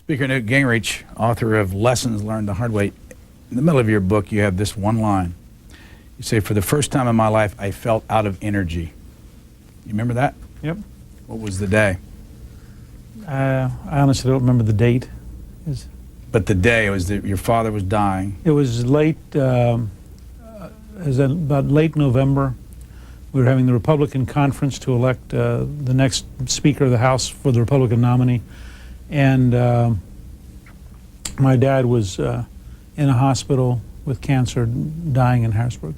Speaker Newt Gingrich, author of Lessons Learned the Hard Way, in the middle of your book you have this one line. You say, "For the first time in my life, I felt out of energy." You remember that? Yep. What was the day? I honestly don't remember the date. But the day, it was that your father was dying. It was late, about late November. We were having the Republican conference to elect the next Speaker of the House for the Republican nominee. And my dad was in a hospital with cancer, dying in Harrisburg.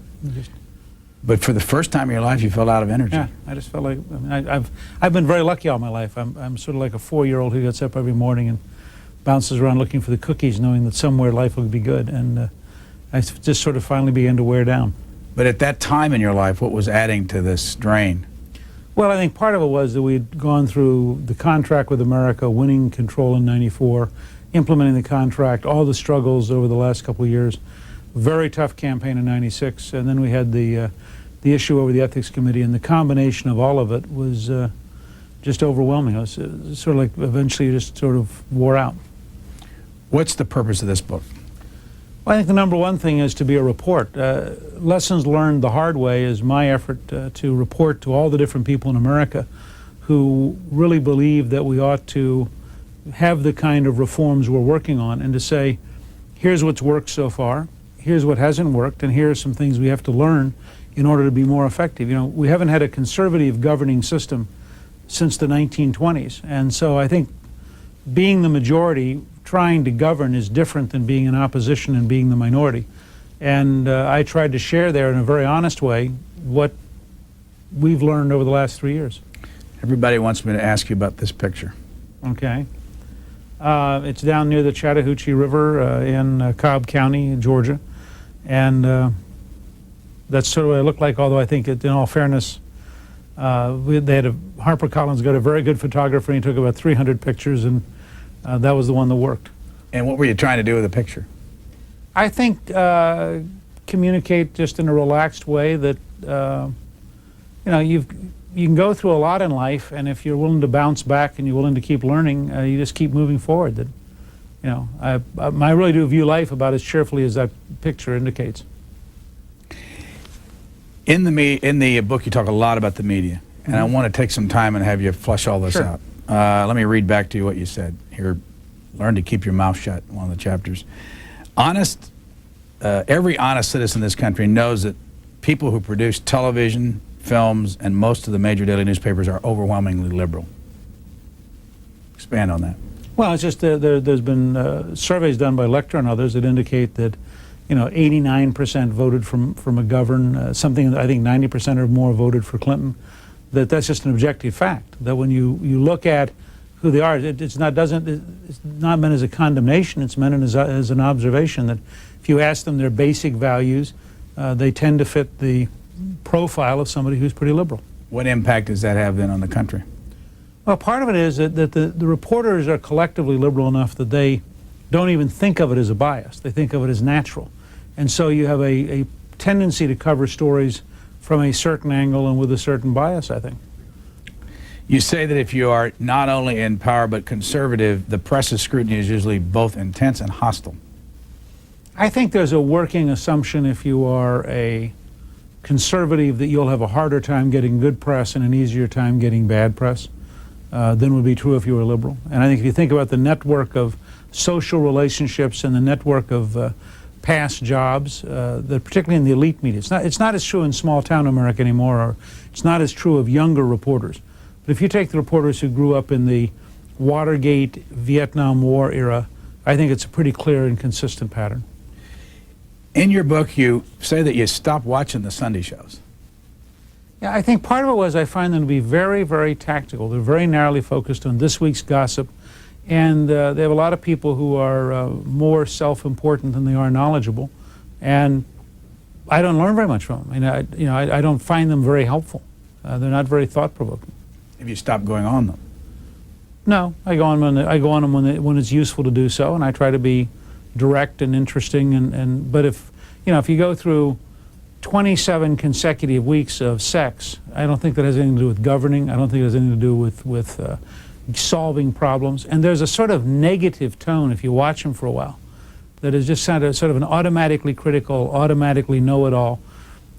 But for the first time in your life, you felt out of energy. Yeah, I just felt like, I mean, I've been very lucky all my life. I'm sort of like a 4-year-old who gets up every morning and bounces around looking for the cookies, knowing that somewhere life will be good. And I just sort of finally began to wear down. But at that time in your life, what was adding to this drain? Well, I think part of it was that we'd gone through the contract with America, winning control in '94, implementing the contract, all the struggles over the last couple of years, very tough campaign in '96, and then we had the issue over the Ethics Committee, and the combination of all of it was just overwhelming. It was sort of like eventually you just sort of wore out. What's the purpose of this book? Well, I think the number one thing is to be a report. Lessons Learned the Hard Way is my effort to report to all the different people in America who really believe that we ought to have the kind of reforms we're working on, and to say, here's what's worked so far, here's what hasn't worked, and here are some things we have to learn in order to be more effective. You know, we haven't had a conservative governing system since the 1920s, and so I think being the majority, trying to govern, is different than being in opposition and being the minority. And I tried to share there in a very honest way what we've learned over the last 3 years. Everybody wants me to ask you about this picture. Okay. It's down near the Chattahoochee River in Cobb County, Georgia. And that's sort of what I look like, although I think, in all fairness, HarperCollins got a very good photographer, and he took about 300 pictures, and that was the one that worked. And what were you trying to do with the picture? I think communicate just in a relaxed way that, you know, you can go through a lot in life, and if you're willing to bounce back and you're willing to keep learning, you just keep moving forward. That, you know, I really do view life about as cheerfully as that picture indicates. In the book, you talk a lot about the media, and I want to take some time and have you flush all this out. Let me read back to you what you said here. Learn to keep your mouth shut, one of the chapters. Every honest citizen in this country knows that people who produce television, films, and most of the major daily newspapers are overwhelmingly liberal. Expand on that. Well, it's just there's been surveys done by Lecter and others that indicate that, you know, 89% voted from McGovern, something that I think 90% or more voted for Clinton. That's just an objective fact. That when you look at who they are, it's not meant as a condemnation. It's meant as an observation that if you ask them their basic values, they tend to fit the profile of somebody who's pretty liberal. What impact does that have then on the country? Well, part of it is that the reporters are collectively liberal enough that they don't even think of it as a bias. They think of it as natural. And so you have a tendency to cover stories from a certain angle and with a certain bias, I think. You say that if you are not only in power but conservative, the press's scrutiny is usually both intense and hostile. I think there's a working assumption if you are a conservative that you'll have a harder time getting good press and an easier time getting bad press than would be true if you were liberal. And I think if you think about the network of social relationships and the network of past jobs, that particularly in the elite media. It's not as true in small-town America anymore, or it's not as true of younger reporters. But if you take the reporters who grew up in the Watergate, Vietnam War era, I think it's a pretty clear and consistent pattern. In your book, you say that you stopped watching the Sunday shows. Yeah, I think part of it was I find them to be very, very tactical. They're very narrowly focused on this week's gossip. And they have a lot of people who are more self-important than they are knowledgeable, and I don't learn very much from them. I don't find them very helpful. They're not very thought-provoking. Have you stopped going on them? No, I go on them when it's useful to do so, and I try to be direct and interesting. But if you go through 27 consecutive weeks of sex, I don't think that has anything to do with governing. I don't think it has anything to do with solving problems. And there's a sort of negative tone, if you watch them for a while, that is just sort of an automatically critical, automatically know-it-all.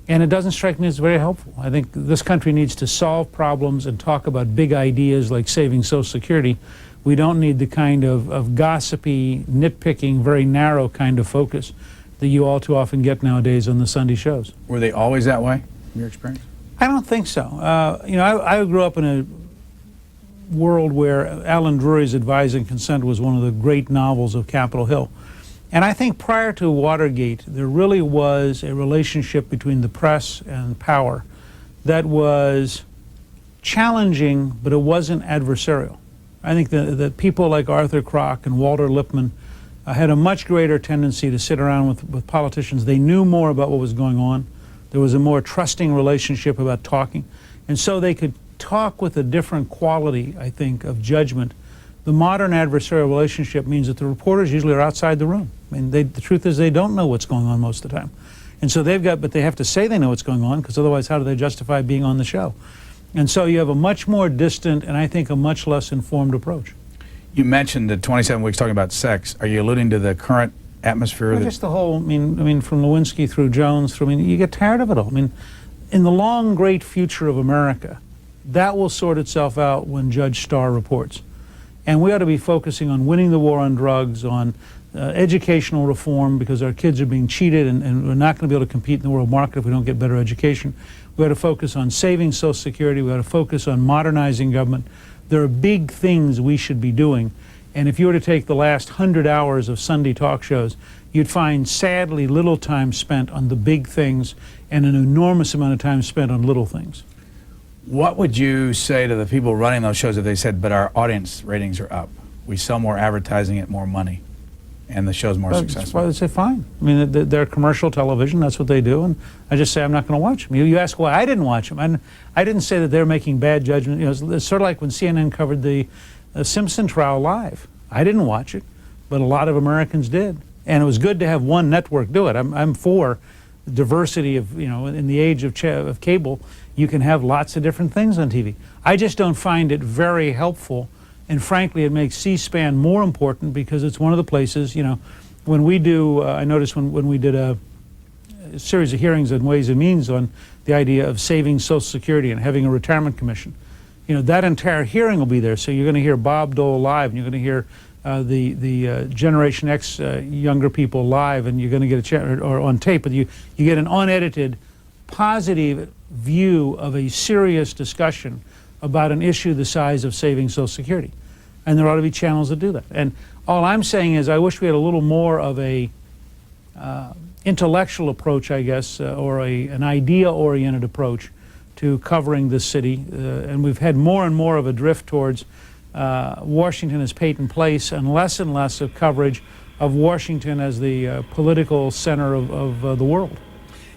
And it doesn't strike me as very helpful. I think this country needs to solve problems and talk about big ideas like saving Social Security. We don't need the kind of gossipy, nitpicking, very narrow kind of focus that you all too often get nowadays on the Sunday shows. Were they always that way, in your experience? I don't think so. You know, I grew up in a world where Alan Drury's Advise and Consent was one of the great novels of Capitol Hill. And I think prior to Watergate, there really was a relationship between the press and power that was challenging, but it wasn't adversarial. I think that people like Arthur Kroc and Walter Lippmann had a much greater tendency to sit around with politicians. They knew more about what was going on. There was a more trusting relationship about talking. And so they could talk with a different quality, I think, of judgment. The modern adversarial relationship means that the reporters usually are outside the room. I mean, the truth is they don't know what's going on most of the time. And so but they have to say they know what's going on, because otherwise how do they justify being on the show? And so you have a much more distant and I think a much less informed approach. You mentioned the 27 weeks talking about sex. Are you alluding to the current atmosphere? Well, just the whole, I mean, from Lewinsky through Jones, you get tired of it all. I mean, in the long, great future of America, that will sort itself out when Judge Starr reports. And we ought to be focusing on winning the war on drugs, on educational reform, because our kids are being cheated and we're not going to be able to compete in the world market if we don't get better education. We ought to focus on saving Social Security. We ought to focus on modernizing government. There are big things we should be doing. And if you were to take the last 100 hours of Sunday talk shows, you'd find sadly little time spent on the big things and an enormous amount of time spent on little things. What would you say to the people running those shows if they said, but our audience ratings are up? We sell more advertising at more money, and the show's more successful. Well, they say, fine. I mean, they're commercial television. That's what they do. And I just say, I'm not going to watch them. You ask why I didn't watch them. I didn't say that they're making bad judgment. You know, it's sort of like when CNN covered the Simpson trial live. I didn't watch it, but a lot of Americans did. And it was good to have one network do it. I'm for diversity of, you know, in the age of cable, you can have lots of different things on TV. I just don't find it very helpful, and frankly, it makes C-SPAN more important because it's one of the places, you know, when we do, I noticed when we did a series of hearings on Ways and Means on the idea of saving Social Security and having a retirement commission, you know, that entire hearing will be there. So you're going to hear Bob Dole live, and you're going to hear the Generation X younger people live, and you're going to get a chat or on tape, but you get an unedited, positive view of a serious discussion about an issue the size of saving Social Security. And there ought to be channels that do that. And all I'm saying is I wish we had a little more of a intellectual approach, I guess, or an idea-oriented approach to covering this city. And we've had more and more of a drift towards Washington as Peyton Place and less of coverage of Washington as the political center of the world.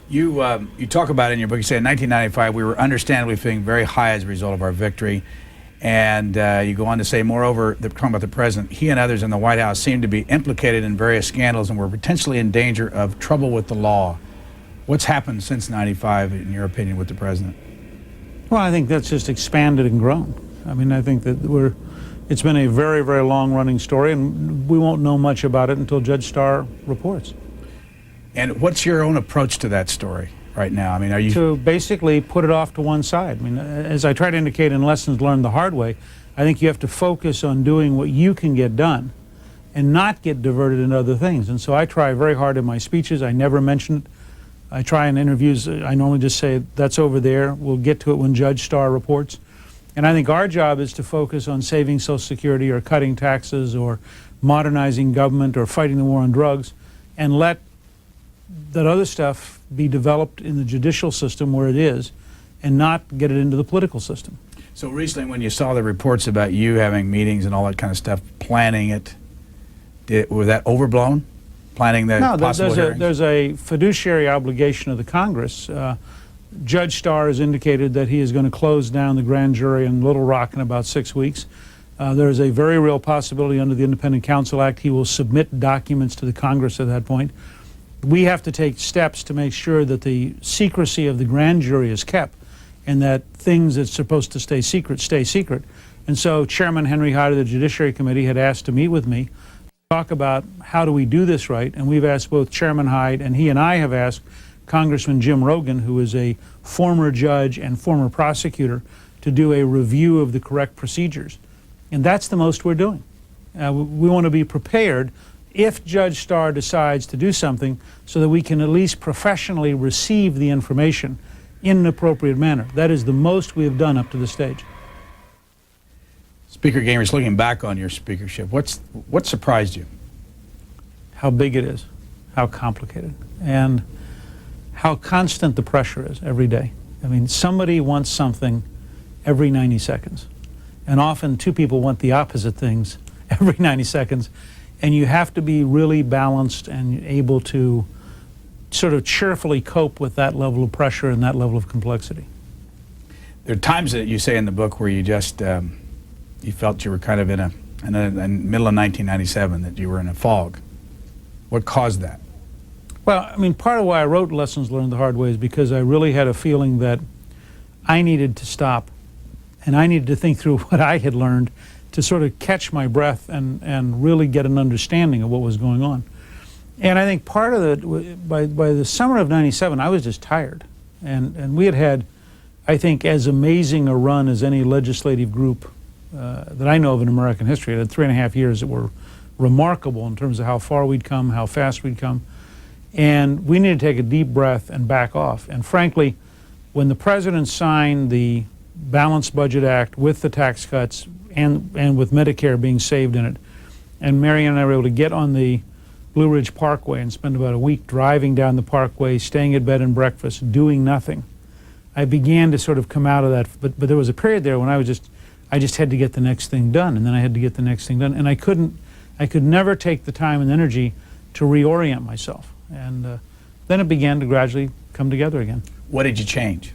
You talk about it in your book. You say in 1995 we were understandably feeling very high as a result of our victory, and you go on to say, moreover, talking about the president, he and others in the White House seemed to be implicated in various scandals and were potentially in danger of trouble with the law. What's happened since '95, in your opinion, with the president? Well, I think that's just expanded and grown. I mean, I think that it's been a very, very long-running story, and we won't know much about it until Judge Starr reports. And what's your own approach to that story right now? I mean, are you... To basically put it off to one side. I mean, as I try to indicate in Lessons Learned the Hard Way, I think you have to focus on doing what you can get done and not get diverted into other things. And so I try very hard in my speeches. I never mention it. I try in interviews, I normally just say, that's over there. We'll get to it when Judge Starr reports. And I think our job is to focus on saving Social Security or cutting taxes or modernizing government or fighting the war on drugs, and let that other stuff be developed in the judicial system where it is, and not get it into the political system. So recently when you saw the reports about you having meetings and all that kind of stuff, planning it, was that overblown? Planning the possible hearings? There's a fiduciary obligation of the Congress. Judge Starr has indicated that he is going to close down the grand jury in Little Rock in about 6 weeks. There is a very real possibility under the Independent Counsel Act he will submit documents to the Congress at that point. We have to take steps to make sure that the secrecy of the grand jury is kept, and that things that's supposed to stay secret stay secret. And so Chairman Henry Hyde of the Judiciary Committee had asked to meet with me to talk about how do we do this right, and we've asked both Chairman Hyde, and he and I have asked Congressman Jim Rogan, who is a former judge and former prosecutor, to do a review of the correct procedures. And that's the most we're doing. We want to be prepared if Judge Starr decides to do something so that we can at least professionally receive the information in an appropriate manner. That is the most we have done up to this stage. Speaker Gingrich, looking back on your speakership, what surprised you? How big it is, how complicated, and how constant the pressure is every day. I mean, somebody wants something every 90 seconds. And often two people want the opposite things every 90 seconds. And you have to be really balanced and able to sort of cheerfully cope with that level of pressure and that level of complexity. There are times that you say in the book where you just, you felt you were kind of in the middle of 1997, that you were in a fog. What caused that? Well, I mean, part of why I wrote Lessons Learned the Hard Way is because I really had a feeling that I needed to stop and I needed to think through what I had learned to sort of catch my breath and really get an understanding of what was going on. And I think part of it, by the summer of '97, I was just tired. And we had, I think, as amazing a run as any legislative group that I know of in American history. It had 3.5 years that were remarkable in terms of how far we'd come, how fast we'd come. And we needed to take a deep breath and back off. And frankly, when the president signed the Balanced Budget Act with the tax cuts and with Medicare being saved in it, and Marianne and I were able to get on the Blue Ridge Parkway and spend about a week driving down the parkway, staying at bed and breakfast, doing nothing, I began to sort of come out of that. But there was a period there when I just had to get the next thing done, and then I had to get the next thing done, and I could never take the time and energy to reorient myself. And then it began to gradually come together again. What did you change?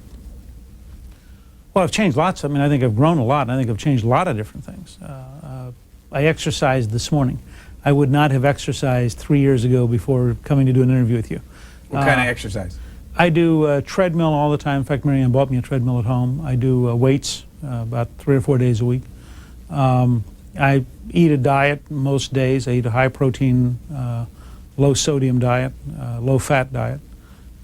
Well, I've changed lots. I mean, I think I've grown a lot, and I think I've changed a lot of different things. I exercised this morning. I would not have exercised 3 years ago before coming to do an interview with you. What kind of exercise? I do treadmill all the time. In fact, Marianne bought me a treadmill at home. I do weights about 3 or 4 days a week. I eat a diet most days. I eat a high-protein, low-sodium diet, low-fat diet,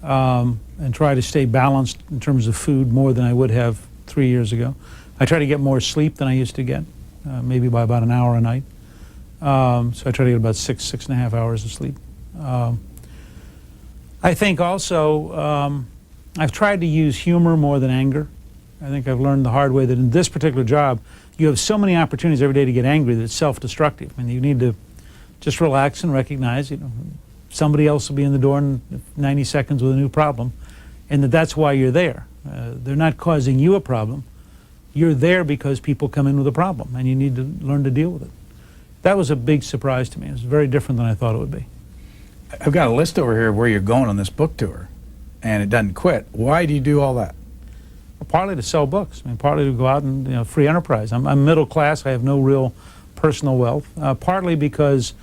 and try to stay balanced in terms of food more than I would have 3 years ago. I try to get more sleep than I used to get, maybe by about an hour a night. So I try to get about 6.5 hours of sleep. I think also I've tried to use humor more than anger. I think I've learned the hard way that in this particular job, you have so many opportunities every day to get angry that it's self-destructive. I mean, you need to just relax and recognize, somebody else will be in the door in 90 seconds with a new problem, and that's why you're there. They're not causing you a problem. You're there because people come in with a problem, and you need to learn to deal with it. That was a big surprise to me. It was very different than I thought it would be. I've got a list over here of where you're going on this book tour, and it doesn't quit. Why do you do all that? Well, partly to sell books. I mean, partly to go out and free enterprise. I'm middle class. I have no real personal wealth. Partly because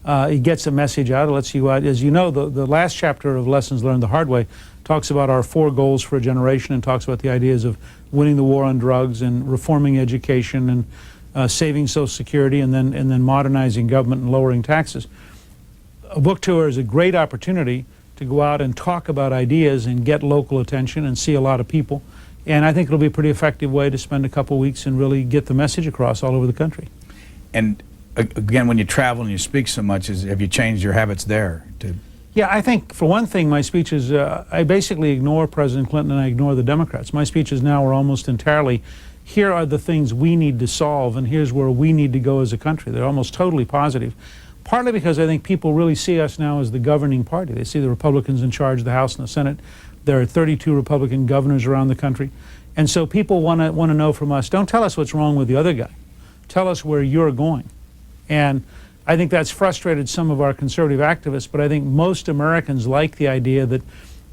it gets a message out. It lets you out. As you know, the last chapter of Lessons Learned the Hard Way talks about our 4 goals for a generation and talks about the ideas of winning the war on drugs and reforming education and saving Social Security and then modernizing government and lowering taxes. A book tour is a great opportunity to go out and talk about ideas and get local attention and see a lot of people. And I think it'll be a pretty effective way to spend a couple weeks and really get the message across all over the country. And again, when you travel and you speak so much, have you changed your habits there? Yeah, I think for one thing, my speeches, I basically ignore President Clinton and I ignore the Democrats. My speeches now are almost entirely, here are the things we need to solve and here's where we need to go as a country. They're almost totally positive. Partly because I think people really see us now as the governing party. They see the Republicans in charge of the House and the Senate. There are 32 Republican governors around the country. And so people want to know from us, don't tell us what's wrong with the other guy. Tell us where you're going. And I think that's frustrated some of our conservative activists, but I think most Americans like the idea that,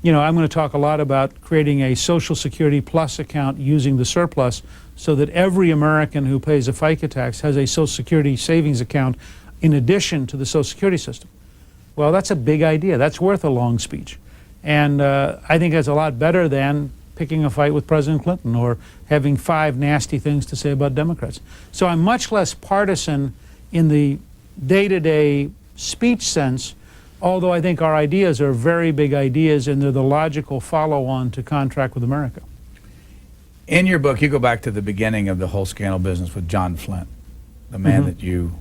I'm going to talk a lot about creating a Social Security Plus account using the surplus so that every American who pays a FICA tax has a Social Security savings account in addition to the Social Security system. Well, that's a big idea. That's worth a long speech. And I think that's a lot better than picking a fight with President Clinton or having 5 nasty things to say about Democrats. So I'm much less partisan in the day-to-day speech sense, although I think our ideas are very big ideas and they're the logical follow-on to Contract with America. In your book, you go back to the beginning of the whole scandal business with John Flint, the man that you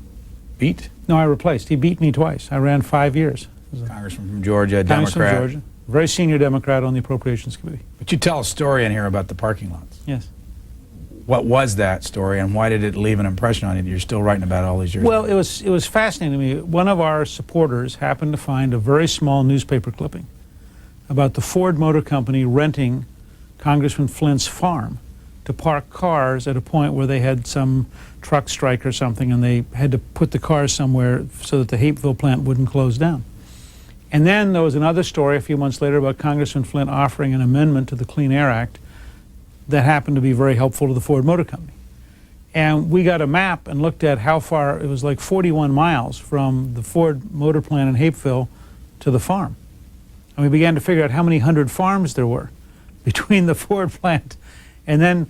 beat. No, I replaced. He beat me twice. I ran 5 years. Congressman from Georgia, Congressman Democrat. from Georgia. Very senior Democrat on the Appropriations Committee. But you tell a story in here about the parking lots. Yes. What was that story, and why did it leave an impression on you that you're still writing about all these years Well, later? it was fascinating to me. One of our supporters happened to find a very small newspaper clipping about the Ford Motor Company renting Congressman Flint's farm to park cars at a point where they had some truck strike or something, and they had to put the cars somewhere so that the Hapeville plant wouldn't close down. And then there was another story a few months later about Congressman Flint offering an amendment to the Clean Air Act that happened to be very helpful to the Ford Motor Company. And we got a map and looked at how far, it was like 41 miles from the Ford Motor plant in Hapeville to the farm. And we began to figure out how many hundred farms there were between the Ford plant. And then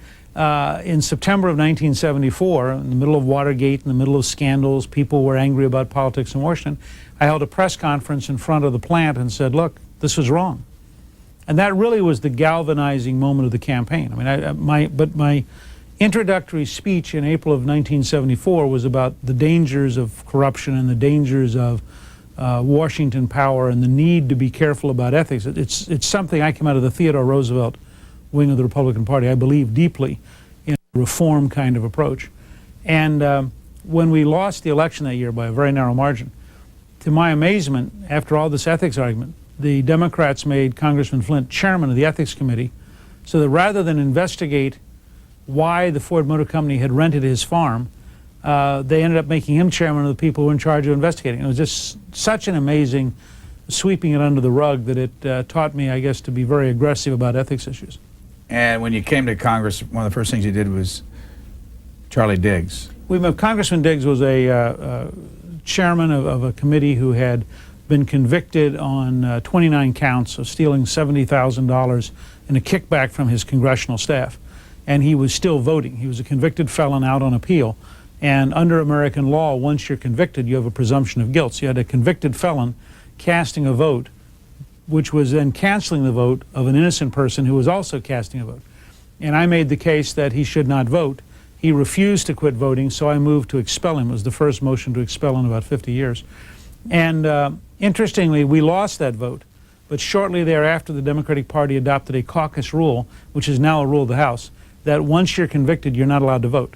in September of 1974, in the middle of Watergate, in the middle of scandals, people were angry about politics in Washington, I held a press conference in front of the plant and said, look, this was wrong. And that really was the galvanizing moment of the campaign. I mean, my introductory speech in April of 1974 was about the dangers of corruption and the dangers of Washington power and the need to be careful about ethics. It's something I came out of the Theodore Roosevelt wing of the Republican Party. I believe deeply in a reform kind of approach. And when we lost the election that year by a very narrow margin, to my amazement, after all this ethics argument, the Democrats made Congressman Flint chairman of the Ethics Committee, so that rather than investigate why the Ford Motor Company had rented his farm, they ended up making him chairman of the people who were in charge of investigating. It was just such an amazing sweeping it under the rug that it taught me, I guess, to be very aggressive about ethics issues. And when you came to Congress, one of the first things you did was Charlie Diggs. Congressman Diggs was a chairman of a committee who had been convicted on 29 counts of stealing $70,000 in a kickback from his congressional staff. And he was still voting. He was a convicted felon out on appeal. And under American law, once you're convicted, you have a presumption of guilt. So you had a convicted felon casting a vote, which was then canceling the vote of an innocent person who was also casting a vote. And I made the case that he should not vote. He refused to quit voting, so I moved to expel him. It was the first motion to expel in about 50 years. And interestingly, we lost that vote. But shortly thereafter, the Democratic Party adopted a caucus rule, which is now a rule of the House, that once you're convicted, you're not allowed to vote.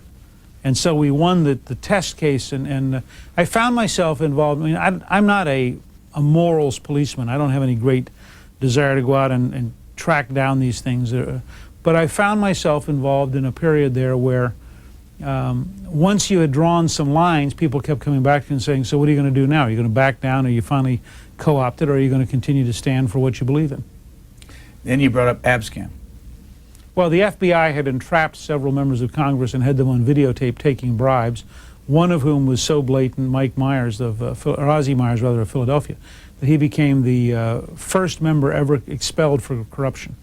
And so we won the test case, and I found myself involved. I mean, I'm not a morals policeman. I don't have any great desire to go out and track down these things. But I found myself involved in a period there where once you had drawn some lines, people kept coming back to you and saying, so what are you going to do now? Are you going to back down? Are you finally co-opted? Or are you going to continue to stand for what you believe in? Then you brought up Abscam. Well, the FBI had entrapped several members of Congress and had them on videotape taking bribes, one of whom was so blatant, Ozzie Myers, rather, of Philadelphia, that he became the first member ever expelled for corruption.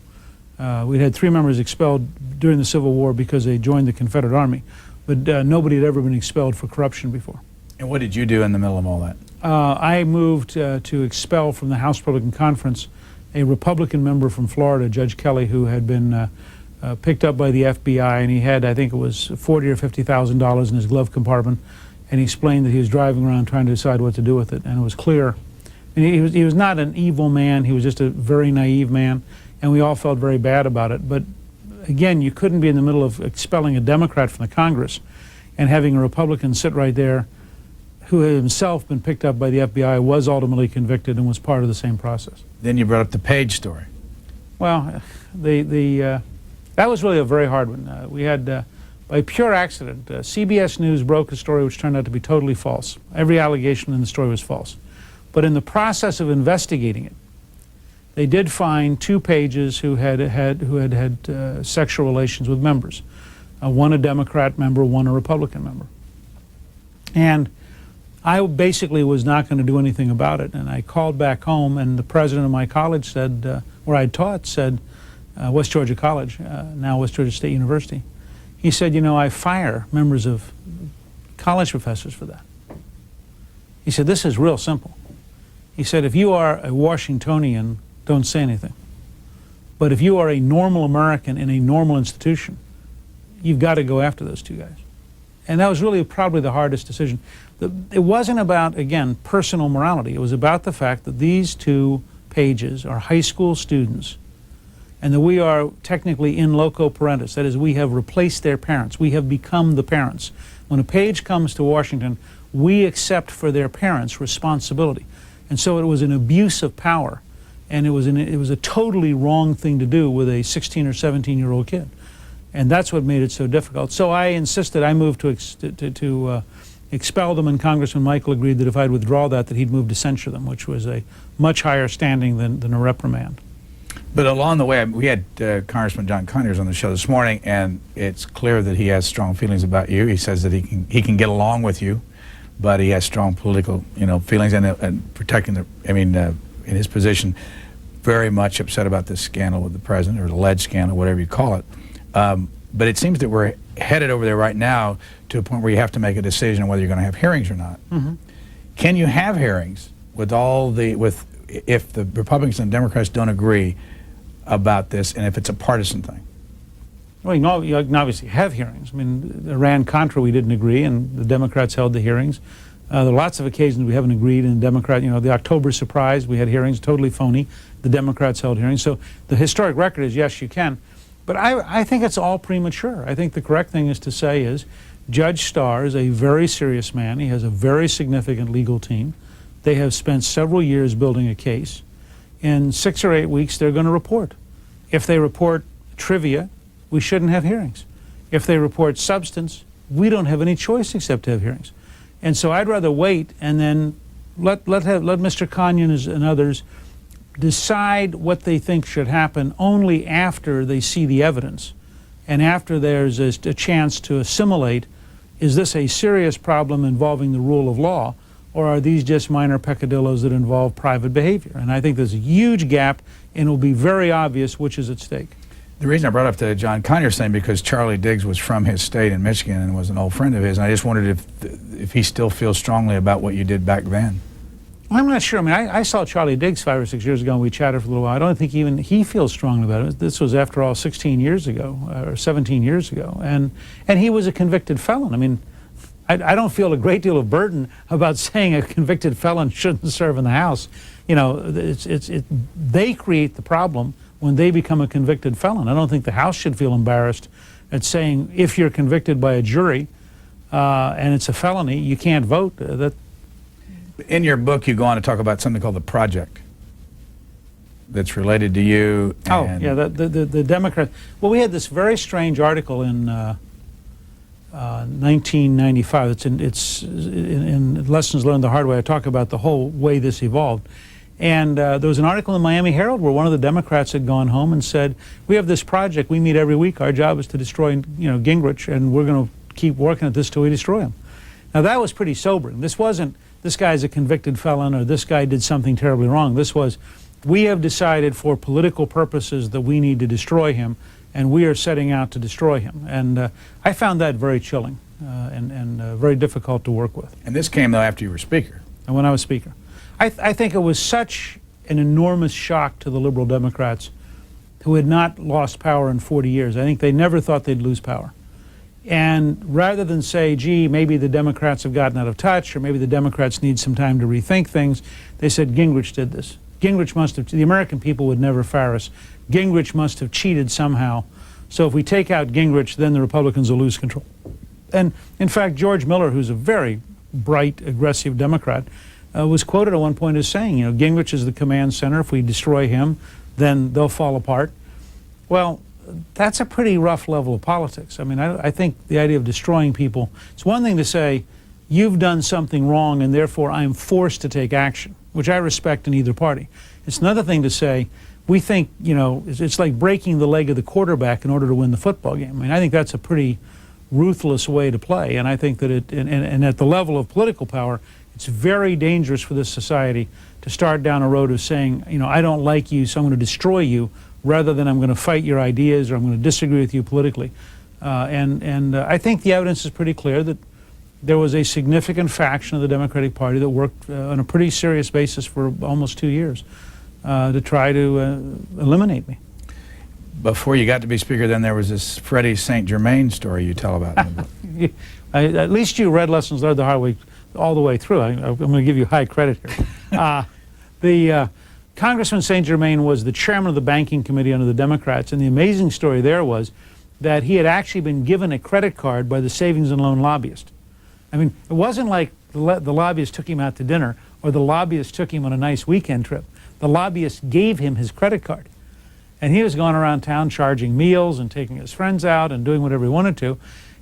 We'd had 3 members expelled during the Civil War because they joined the Confederate Army, but nobody had ever been expelled for corruption before. And what did you do in the middle of all that? I moved to expel from the House Republican Conference a Republican member from Florida, Judge Kelly, who had been picked up by the FBI, and he had, I think it was $40,000 or $50,000 in his glove compartment, and he explained that he was driving around trying to decide what to do with it, and it was clear. I mean, he was not an evil man, he was just a very naive man, and we all felt very bad about it. But again, you couldn't be in the middle of expelling a Democrat from the Congress and having a Republican sit right there who had himself been picked up by the FBI, was ultimately convicted, and was part of the same process. Then you brought up the Page story. Well, that was really a very hard one. We had, by pure accident, CBS News broke a story which turned out to be totally false. Every allegation in the story was false. But in the process of investigating it, they did find 2 pages who had sexual relations with members. One a Democrat member, one a Republican member. And I basically was not going to do anything about it. And I called back home, and the president of my college said, where I taught, said, West Georgia College, now West Georgia State University. He said, you know, I fire members of college professors for that. He said, this is real simple. He said, if you are a Washingtonian, don't say anything. But if you are a normal American in a normal institution, you've got to go after those two guys. And that was really probably the hardest decision. It wasn't about, again, personal morality. It was about the fact that these two pages are high school students and that we are technically in loco parentis. That is, we have replaced their parents. We have become the parents. When a page comes to Washington, we accept for their parents responsibility. And so it was an abuse of power, and it was a totally wrong thing to do with a 16 or 17-year-old kid. And that's what made it so difficult. So I insisted, I moved to expel them, and Congressman Michael agreed that if I'd withdraw that he'd move to censure them, which was a much higher standing than a reprimand. But along the way, we had Congressman John Conyers on the show this morning, and it's clear that he has strong feelings about you. He says that he can get along with you, but he has strong political, feelings and protecting the. In his position, very much upset about this scandal with the president, or the alleged scandal, whatever you call it. But it seems that we're headed over there right now to a point where you have to make a decision on whether you're going to have hearings or not. Mm-hmm. Can you have hearings if the Republicans and Democrats don't agree about this, and if it's a partisan thing? Well, you can obviously have hearings. I mean, Iran-Contra, we didn't agree, and the Democrats held the hearings. There are lots of occasions we haven't agreed, and the October surprise, we had hearings, totally phony. The Democrats held hearings. So the historic record is, yes, you can. But I think it's all premature. I think the correct thing is to say is, Judge Starr is a very serious man. He has a very significant legal team. They have spent several years building a case. In 6 or 8 weeks, they're going to report. If they report trivia, we shouldn't have hearings. If they report substance, we don't have any choice except to have hearings. And so I'd rather wait and then let Mr. Conyers and others decide what they think should happen only after they see the evidence and after there's a chance to assimilate, is this a serious problem involving the rule of law, or are these just minor peccadillos that involve private behavior? And I think there's a huge gap, and it will be very obvious which is at stake. The reason I brought up the John Conyers thing, because Charlie Diggs was from his state in Michigan and was an old friend of his, and I just wondered if he still feels strongly about what you did back then. I'm not sure. I mean, I saw Charlie Diggs 5 or 6 years ago, and we chatted for a little while. I don't think even he feels strongly about it. This was, after all, 16 years ago, or 17 years ago. And he was a convicted felon. I mean, I don't feel a great deal of burden about saying a convicted felon shouldn't serve in the House. They create the problem when they become a convicted felon. I don't think the House should feel embarrassed at saying, if you're convicted by a jury and it's a felony, you can't vote. In your book, you go on to talk about something called the Project that's related to you. Oh, yeah, the Democrats. Well, we had this very strange article in 1995. It's in Lessons Learned the Hard Way. I talk about the whole way this evolved. And there was an article in the Miami Herald where one of the Democrats had gone home and said, we have this project, we meet every week, our job is to destroy Gingrich, and we're going to keep working at this till we destroy him. Now that was pretty sobering. This wasn't, this guy's a convicted felon, or this guy did something terribly wrong. This was, we have decided for political purposes that we need to destroy him, and we are setting out to destroy him. And I found that very chilling and very difficult to work with. And this came, though, after you were Speaker. And when I was Speaker. I think it was such an enormous shock to the Liberal Democrats, who had not lost power in 40 years. I think they never thought they'd lose power. And rather than say, gee, maybe the Democrats have gotten out of touch, or maybe the Democrats need some time to rethink things, they said Gingrich did this. Gingrich must have, the American people would never fire us. Gingrich must have cheated somehow. So if we take out Gingrich, then the Republicans will lose control. And in fact, George Miller, who's a very bright, aggressive Democrat, was quoted at one point as saying, Gingrich is the command center. If we destroy him, then they'll fall apart. Well, that's a pretty rough level of politics. I mean, I think the idea of destroying people, it's one thing to say, you've done something wrong and therefore I'm forced to take action, which I respect in either party. It's another thing to say, we think, it's like breaking the leg of the quarterback in order to win the football game. I mean, I think that's a pretty ruthless way to play, and I think that and at the level of political power, it's very dangerous for this society to start down a road of saying, I don't like you, so I'm going to destroy you, rather than I'm going to fight your ideas or I'm going to disagree with you politically. I think the evidence is pretty clear that there was a significant faction of the Democratic Party that worked on a pretty serious basis for almost 2 years to try to eliminate me. Before you got to be Speaker, then there was this Freddie St. Germain story you tell about in the book. At least you read Lessons Learned the Hard Way all the way through. I'm going to give you high credit here. Congressman St. Germain was the chairman of the banking committee under the Democrats, and the amazing story there was that he had actually been given a credit card by the savings and loan lobbyist. I mean, it wasn't like the lobbyist took him out to dinner or the lobbyist took him on a nice weekend trip. The lobbyist gave him his credit card. And he was going around town charging meals and taking his friends out and doing whatever he wanted to.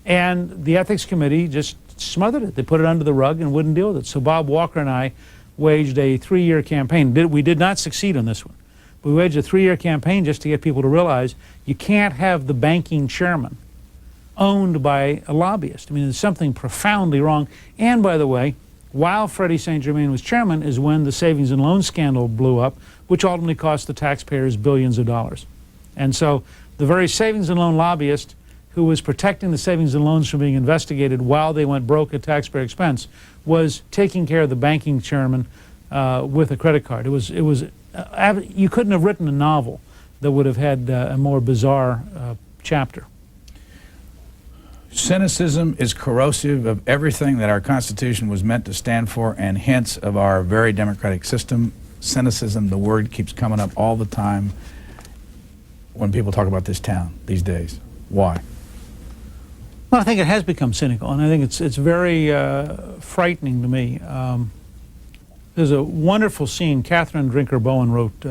And the ethics committee just smothered it. They put it under the rug and wouldn't deal with it. So Bob Walker and I waged a 3-year campaign. We did not succeed on this one. We waged a 3-year campaign just to get people to realize you can't have the banking chairman owned by a lobbyist. I mean, there's something profoundly wrong. And by the way, while Freddie St. Germain was chairman is when the savings and loan scandal blew up, which ultimately cost the taxpayers billions of dollars. And so the very savings and loan lobbyist who was protecting the savings and loans from being investigated while they went broke at taxpayer expense was taking care of the banking chairman with a credit card. You couldn't have written a novel that would have had a more bizarre chapter. Cynicism is corrosive of everything that our Constitution was meant to stand for and hence of our very democratic system. Cynicism, the word keeps coming up all the time when people talk about this town these days. Why? Well, I think it has become cynical, and I think it's very frightening to me. There's a wonderful scene Catherine Drinker Bowen wrote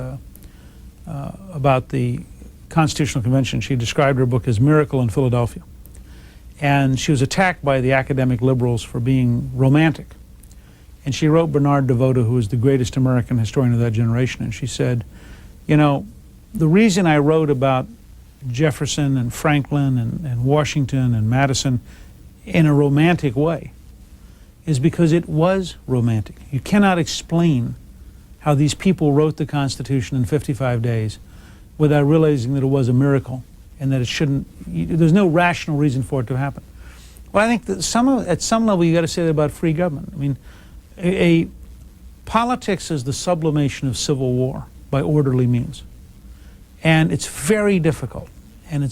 about the Constitutional Convention. She described her book as Miracle in Philadelphia. And she was attacked by the academic liberals for being romantic. And she wrote Bernard DeVoto, who was the greatest American historian of that generation, and she said, you know, the reason I wrote about Jefferson and Franklin and Washington and Madison in a romantic way is because it was romantic. You cannot explain how these people wrote the Constitution in 55 days without realizing that it was a miracle and that it shouldn't, there's no rational reason for it to happen. Well, I think that at some level you got to say that about free government. I mean, politics is the sublimation of civil war by orderly means. And it's very difficult. And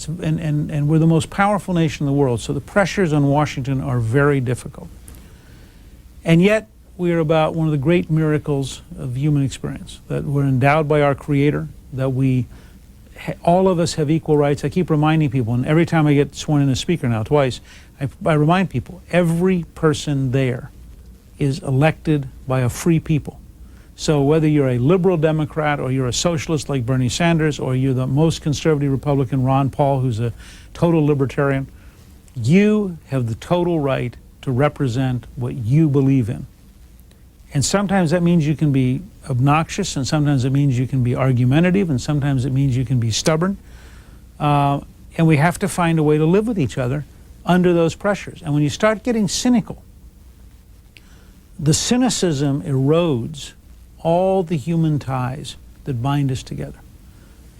we're the most powerful nation in the world, so the pressures on Washington are very difficult. And yet, we are about one of the great miracles of human experience, that we're endowed by our Creator, that all of us have equal rights. I keep reminding people, and every time I get sworn in as Speaker now, twice, I remind people, every person there is elected by a free people. So whether you're a liberal Democrat or you're a socialist like Bernie Sanders or you're the most conservative Republican, Ron Paul, who's a total libertarian, you have the total right to represent what you believe in. And sometimes that means you can be obnoxious, and sometimes it means you can be argumentative, and sometimes it means you can be stubborn. And we have to find a way to live with each other under those pressures. And when you start getting cynical, the cynicism erodes all the human ties that bind us together.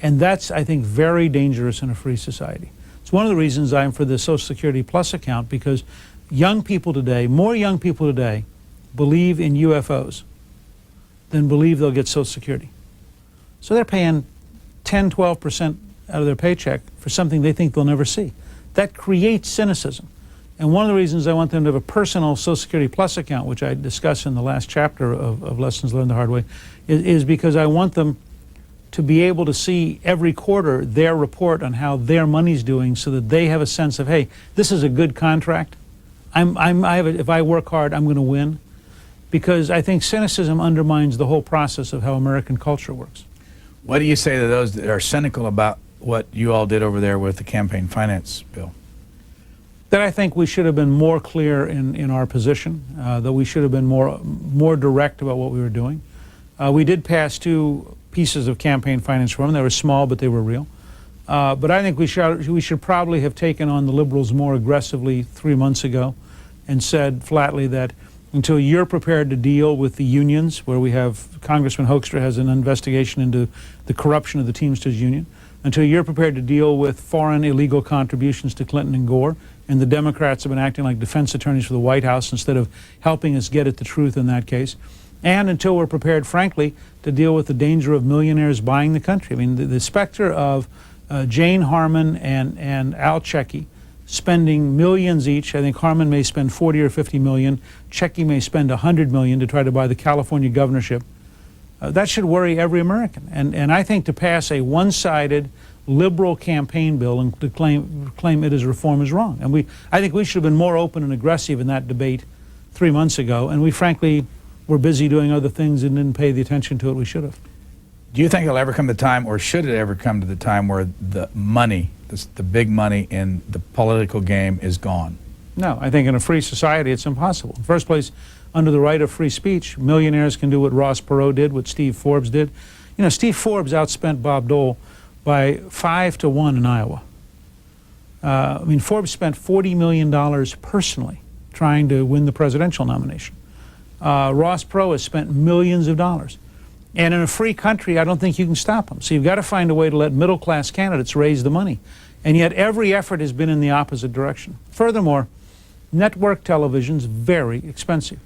And that's, I think, very dangerous in a free society. It's one of the reasons I'm for the Social Security Plus account, because young people today, more young people today, believe in UFOs than believe they'll get Social Security. So they're paying 10, 12% out of their paycheck for something they think they'll never see. That creates cynicism. And one of the reasons I want them to have a personal Social Security Plus account, which I discuss in the last chapter of Lessons Learned the Hard Way, is because I want them to be able to see every quarter their report on how their money's doing, so that they have a sense of, hey, this is a good contract. If I work hard, I'm going to win. Because I think cynicism undermines the whole process of how American culture works. What do you say to those that are cynical about what you all did over there with the campaign finance bill? That I think we should have been more clear in our position, that we should have been more direct about what we were doing. We did pass 2 pieces of campaign finance reform. They were small, but they were real. But I think we should probably have taken on the liberals more aggressively 3 months ago and said flatly that until you're prepared to deal with the unions, where we have Congressman Hoekstra has an investigation into the corruption of the Teamsters Union, until you're prepared to deal with foreign illegal contributions to Clinton and Gore, and the Democrats have been acting like defense attorneys for the White House instead of helping us get at the truth in that case, and until we're prepared, frankly, to deal with the danger of millionaires buying the country. I mean, the specter of Jane Harman and Al Checky spending millions each. I think Harman may spend 40 or 50 million. Checky may spend 100 million to try to buy the California governorship. That should worry every American. And I think to pass a one-sided liberal campaign bill and to claim it as reform is wrong. And I think we should have been more open and aggressive in that debate 3 months ago. And we frankly were busy doing other things and didn't pay the attention to it we should have. Do you think it'll ever come to the time, or should it ever come to the time, where the money, the big money in the political game is gone? No, I think in a free society it's impossible. In the first place, under the right of free speech, millionaires can do what Ross Perot did, what Steve Forbes did. You know, Steve Forbes outspent Bob Dole by 5-1 in Iowa. I mean, Forbes spent $40 million personally trying to win the presidential nomination. Ross Perot has spent millions of dollars. And in a free country, I don't think you can stop them. So you've got to find a way to let middle-class candidates raise the money. And yet every effort has been in the opposite direction. Furthermore, network television's very expensive.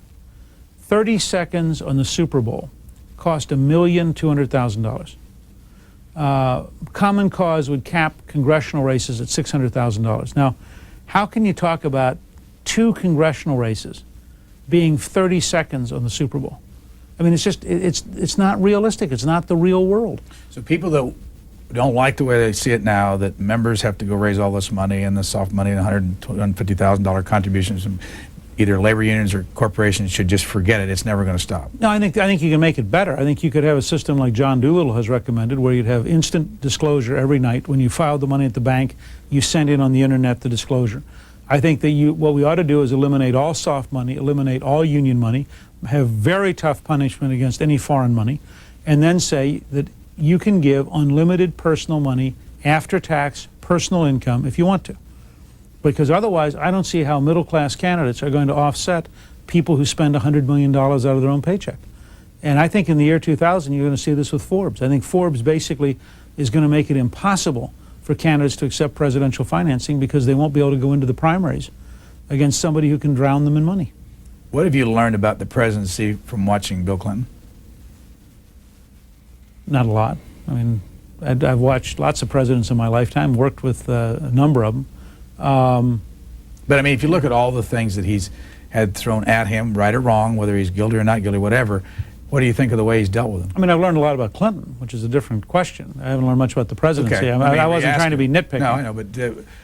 30 seconds on the Super Bowl cost $1,200,000. Common Cause would cap congressional races at $600,000. Now, how can you talk about 2 congressional races being 30 seconds on the Super Bowl? I mean, it's not realistic. It's not the real world. So people that don't like the way they see it now, that members have to go raise all this money and the soft money and $150,000 contributions from either labor unions or corporations, should just forget it. It's never going to stop. No, I think you can make it better. I think you could have a system like John Doolittle has recommended, where you'd have instant disclosure every night. When you filed the money at the bank, you send in on the internet the disclosure. I think that what we ought to do is eliminate all soft money, eliminate all union money, have very tough punishment against any foreign money, and then say that you can give unlimited personal money, after tax, personal income, if you want to. Because otherwise, I don't see how middle-class candidates are going to offset people who spend $100 million out of their own paycheck. And I think in the year 2000, you're going to see this with Forbes. I think Forbes basically is going to make it impossible for candidates to accept presidential financing, because they won't be able to go into the primaries against somebody who can drown them in money. What have you learned about the presidency from watching Bill Clinton? Not a lot. I mean, I've watched lots of presidents in my lifetime, worked with a number of them. But I mean, if you look at all the things that he's had thrown at him, right or wrong, whether he's guilty or not guilty, whatever, what do you think of the way he's dealt with them? I mean, I've learned a lot about Clinton, which is a different question. I haven't learned much about the presidency. Okay. I wasn't trying to be nitpicking. No, I know, but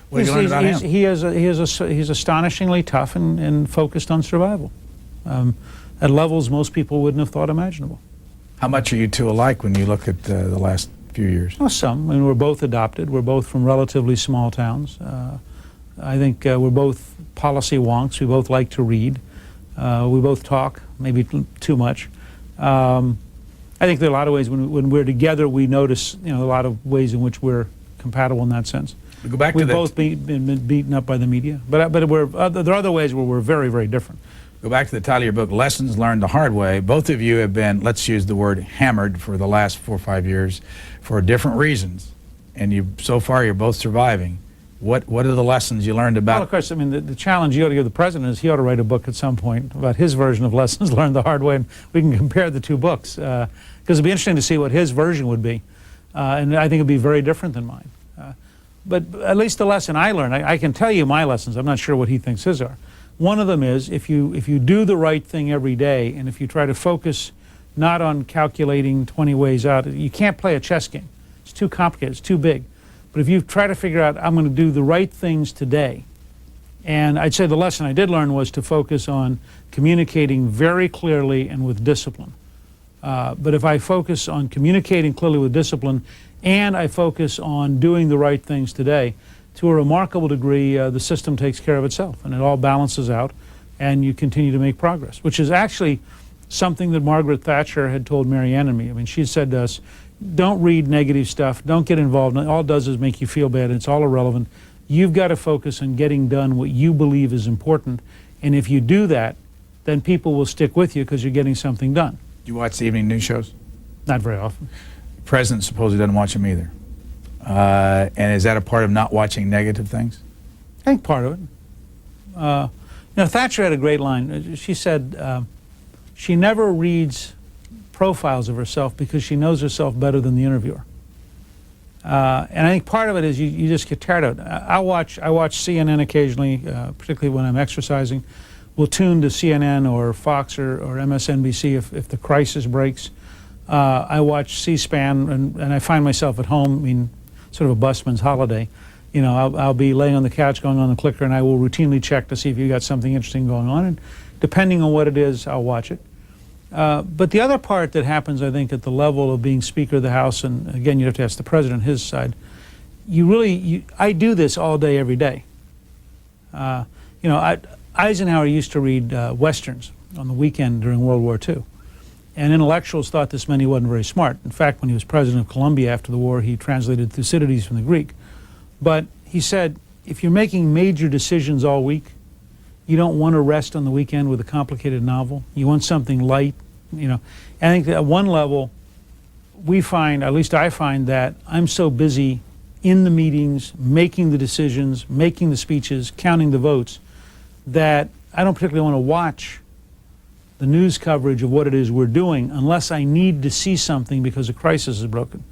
what have you learned about him? He's astonishingly tough and focused on survival at levels most people wouldn't have thought imaginable. How much are you two alike when you look at the last few years? Well, some. I mean, we're both adopted. We're both from relatively small towns. I think we're both policy wonks. We both like to read. We both talk, maybe too much. I think there are a lot of ways when we're together, we notice, a lot of ways in which we're compatible in that sense. Go back We've to both been beaten up by the media, but there are other ways where we're very, very different. Go back to the title of your book, Lessons Learned the Hard Way. Both of you have been, let's use the word, hammered for the last 4 or 5 years for different reasons, and so far you're both surviving. What are the lessons you learned about? Well, of course, I mean, the challenge you ought to give the president is he ought to write a book at some point about his version of Lessons Learned the Hard Way, and we can compare the two books, because it'd be interesting to see what his version would be, and I think it'd be very different than mine. But at least the lesson I learned, I can tell you my lessons. I'm not sure what he thinks his are. One of them is if you do the right thing every day, and if you try to focus not on calculating 20 ways out, you can't play a chess game. It's too complicated. It's too big. But if you try to figure out, I'm going to do the right things today, and I'd say the lesson I did learn was to focus on communicating very clearly and with discipline. But if I focus on communicating clearly with discipline, and I focus on doing the right things today, to a remarkable degree, the system takes care of itself, and it all balances out, and you continue to make progress, which is actually something that Margaret Thatcher had told Marianne and me. I mean, she said to us, don't read negative stuff, don't get involved. All it does is make you feel bad, and it's all irrelevant. You've got to focus on getting done what you believe is important, and if you do that, then people will stick with you because you're getting something done. Do you watch the evening news shows? Not very often. The president supposedly doesn't watch them either. And is that a part of not watching negative things? I think part of it. Thatcher had a great line. She said she never reads profiles of herself because she knows herself better than the interviewer. And I think part of it is you just get tired of it. I watch CNN occasionally, particularly when I'm exercising. We'll tune to CNN or Fox or MSNBC if the crisis breaks. I watch C-SPAN, and I find myself at home, I mean, sort of a busman's holiday. You know, I'll be laying on the couch going on the clicker, and I will routinely check to see if you got something interesting going on. And depending on what it is, I'll watch it. But the other part that happens, I think, at the level of being Speaker of the House, and again, you have to ask the President his side, I do this all day, every day. Eisenhower used to read Westerns on the weekend during World War II. And intellectuals thought this meant he wasn't very smart. In fact, when he was president of Columbia after the war, he translated Thucydides from the Greek. But he said, if you're making major decisions all week, you don't want to rest on the weekend with a complicated novel. You want something light, you know. I think that at one level, we find, at least I find, that I'm so busy in the meetings, making the decisions, making the speeches, counting the votes, that I don't particularly want to watch the news coverage of what it is we're doing unless I need to see something because a crisis is broken.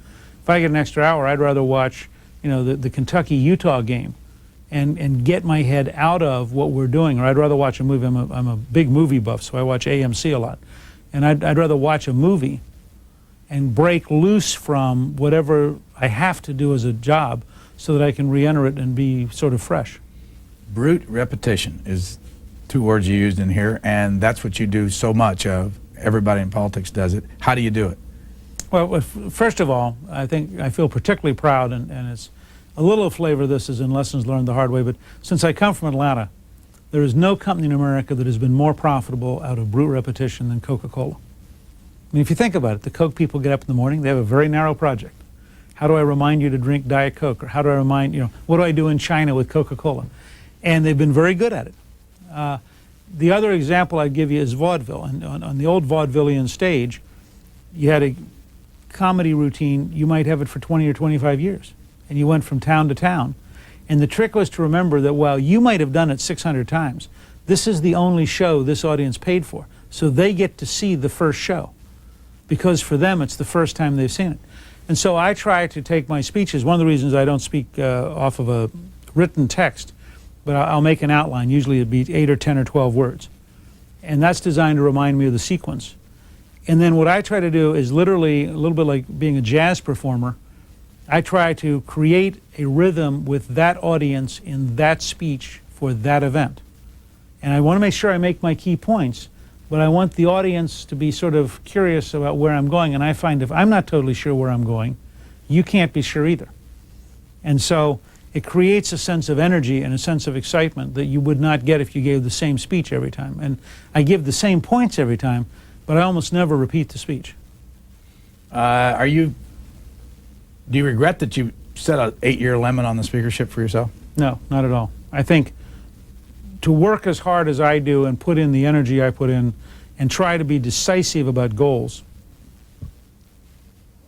If I get an extra hour, I'd rather watch, the Kentucky-Utah game and get my head out of what we're doing. Or I'd rather watch a movie. I'm a big movie buff, so I watch AMC a lot. And I'd rather watch a movie and break loose from whatever I have to do as a job so that I can re-enter it and be sort of fresh. Brute repetition is two words you used in here, and that's what you do so much of. Everybody in politics does it. How do you do it? Well, first of all, I think I feel particularly proud, and it's a little flavor of this is in lessons learned the hard way, but since I come from Atlanta, there is no company in America that has been more profitable out of brute repetition than Coca-Cola. I mean, if you think about it, the Coke people get up in the morning, they have a very narrow project. How do I remind you to drink Diet Coke? Or how do I remind, what do I do in China with Coca-Cola? And they've been very good at it. The other example I'd give you is vaudeville. And on the old vaudevillian stage, you had a comedy routine. You might have it for 20 or 25 years. And you went from town to town. And the trick was to remember that while you might have done it 600 times, this is the only show this audience paid for. So they get to see the first show, because for them it's the first time they've seen it. And so I try to take my speeches. One of the reasons I don't speak off of a written text, but I'll make an outline. Usually it'd be 8 or 10 or 12 words. And that's designed to remind me of the sequence. And then what I try to do is literally a little bit like being a jazz performer. I try to create a rhythm with that audience in that speech for that event. And I want to make sure I make my key points, but I want the audience to be sort of curious about where I'm going. And I find if I'm not totally sure where I'm going, you can't be sure either. And so it creates a sense of energy and a sense of excitement that you would not get if you gave the same speech every time. And I give the same points every time, but I almost never repeat the speech. Do you regret that you set an 8-year limit on the speakership for yourself? No, not at all. I think to work as hard as I do and put in the energy I put in and try to be decisive about goals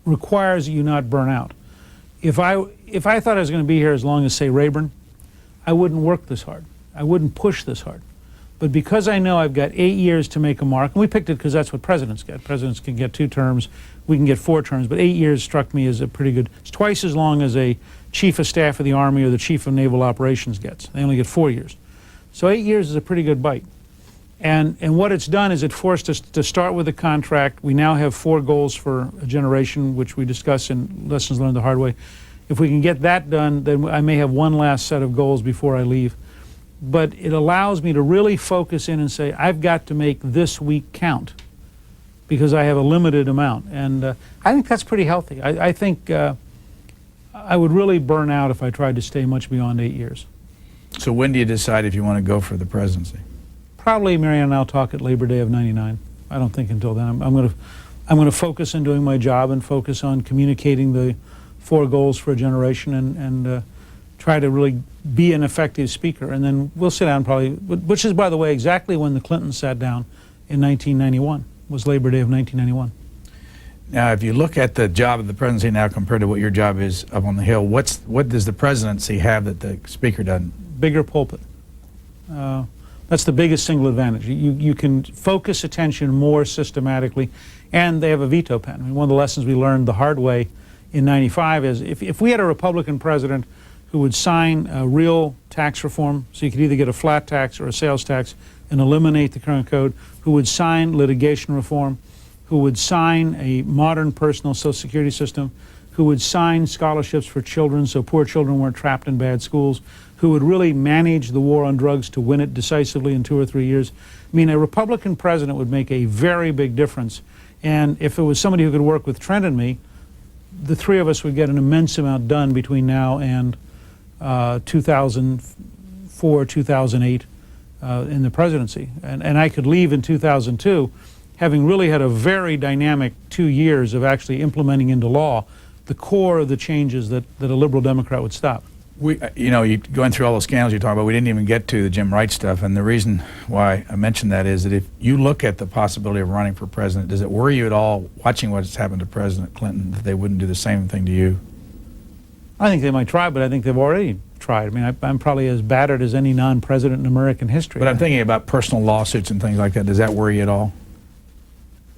requires you not burn out. If I thought I was going to be here as long as, say, Rayburn, I wouldn't work this hard. I wouldn't push this hard. But because I know I've got 8 years to make a mark, and we picked it because that's what presidents get. Presidents can get 2 terms, we can get 4 terms, but 8 years struck me as a pretty good, it's twice as long as a chief of staff of the Army or the chief of naval operations gets. They only get 4 years. So 8 years is a pretty good bite. And what it's done is it forced us to start with a contract. We now have 4 goals for a generation, which we discuss in Lessons Learned the Hard Way. If we can get that done, then I may have one last set of goals before I leave. But it allows me to really focus in and say, I've got to make this week count because I have a limited amount. And I think that's pretty healthy. I think I would really burn out if I tried to stay much beyond 8 years. So when do you decide if you want to go for the presidency? Probably Marianne and I'll talk at Labor Day of '99. I don't think until then. I'm going to focus on doing my job and focus on communicating the 4 goals for a generation and try to really be an effective speaker. And then we'll sit down probably, which is, by the way, exactly when the Clintons sat down in 1991, was Labor Day of 1991. Now, if you look at the job of the presidency now compared to what your job is up on the Hill, what does the presidency have that the speaker doesn't? Bigger pulpit. That's the biggest single advantage. You can focus attention more systematically, and they have a veto pen. I mean, one of the lessons we learned the hard way in '95 is if we had a Republican president who would sign a real tax reform, so you could either get a flat tax or a sales tax and eliminate the current code, who would sign litigation reform, who would sign a modern personal Social Security system, who would sign scholarships for children so poor children weren't trapped in bad schools, who would really manage the war on drugs to win it decisively in 2 or 3 years. I mean, a Republican president would make a very big difference. And if it was somebody who could work with Trent and me, the three of us would get an immense amount done between now and 2004, 2008 in the presidency. And I could leave in 2002, having really had a very dynamic 2 years of actually implementing into law the core of the changes that a liberal Democrat would stop. You going through all those scandals you talk about, we didn't even get to the Jim Wright stuff, and the reason why I mentioned that is that if you look at the possibility of running for president, does it worry you at all, watching what's happened to President Clinton, that they wouldn't do the same thing to you? I think they might try, but I think they've already tried. I mean, I'm probably as battered as any non-president in American history. But I'm thinking about personal lawsuits and things like that. Does that worry you at all?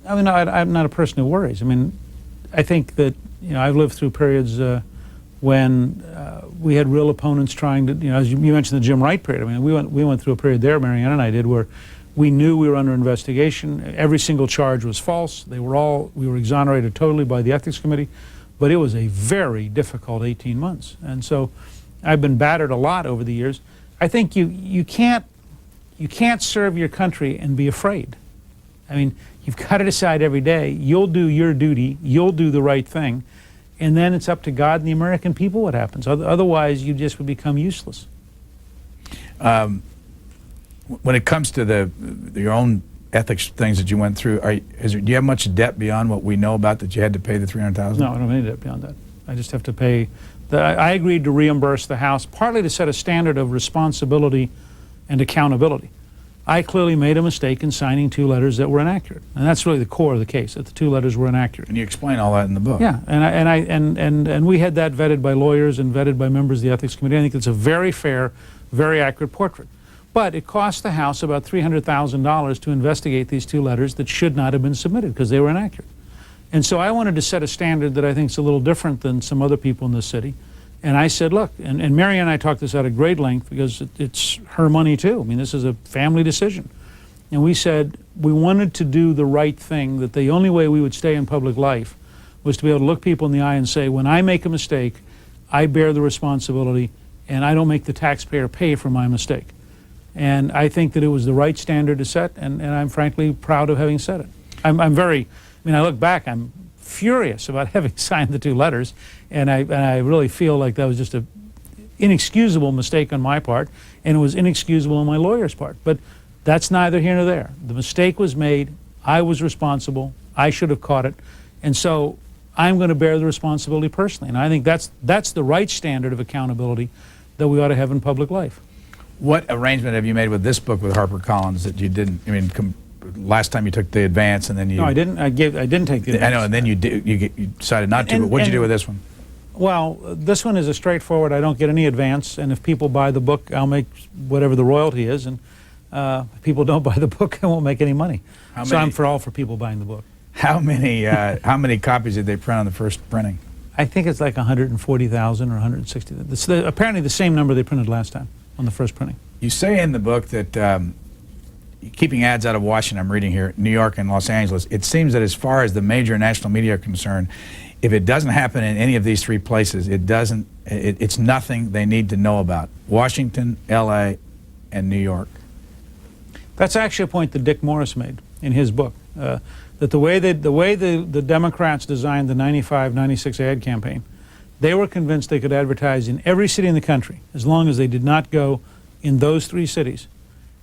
I mean, I'm not a person who worries. I mean, I think that, I've lived through periods when we had real opponents trying to, as you mentioned the Jim Wright period. I mean, we went through a period there, Marianne and I did, where we knew we were under investigation. Every single charge was false. We were exonerated totally by the Ethics Committee, but it was a very difficult 18 months. And so I've been battered a lot over the years. I think you can't serve your country and be afraid. I mean, you've got to decide every day, you'll do your duty, you'll do the right thing, and then it's up to God and the American people what happens. Otherwise, you just would become useless. When it comes to your own ethics things that you went through, do you have much debt beyond what we know about that you had to pay the $300,000? No, I don't have any debt beyond that. I just have to pay. I agreed to reimburse the House, partly to set a standard of responsibility and accountability. I clearly made a mistake in signing 2 letters that were inaccurate, and that's really the core of the case, that the 2 letters were inaccurate. And you explain all that in the book. Yeah, and we had that vetted by lawyers and vetted by members of the Ethics Committee. I think it's a very fair, very accurate portrait. But it cost the House about $300,000 to investigate these 2 letters that should not have been submitted because they were inaccurate. And so I wanted to set a standard that I think is a little different than some other people in this city. And I said, look, and Mary and I talked this out at great length because it's her money too. I mean, this is a family decision. And we said we wanted to do the right thing, that the only way we would stay in public life was to be able to look people in the eye and say, when I make a mistake, I bear the responsibility and I don't make the taxpayer pay for my mistake. And I think that it was the right standard to set, and I'm frankly proud of having set it. I look back, I'm furious about having signed the 2 letters, and I really feel like that was just an inexcusable mistake on my part, and it was inexcusable on my lawyer's part. But that's neither here nor there. The mistake was made. I was responsible. I should have caught it. And so I'm going to bear the responsibility personally. And I think that's the right standard of accountability that we ought to have in public life. What arrangement have you made with this book with HarperCollins that you didn't? I mean, last time you took the advance, and then you. No, I didn't. I didn't take the advance. I know, and then you decided not to. But what did you do with this one? Well, this one is a straightforward. I don't get any advance, and if people buy the book, I'll make whatever the royalty is, and if people don't buy the book, I won't make any money. So I'm all for people buying the book. How many copies did they print on the first printing? I think it's like 140,000 or 160,000. Apparently the same number they printed last time on the first printing. You say in the book that keeping ads out of Washington, I'm reading here, New York and Los Angeles, it seems that as far as the major national media are concerned, if it doesn't happen in any of these 3 places, it's nothing they need to know about. Washington, L.A., and New York. That's actually a point that Dick Morris made in his book, that the way the Democrats designed the 95-96 ad campaign, they were convinced they could advertise in every city in the country as long as they did not go in those 3 cities,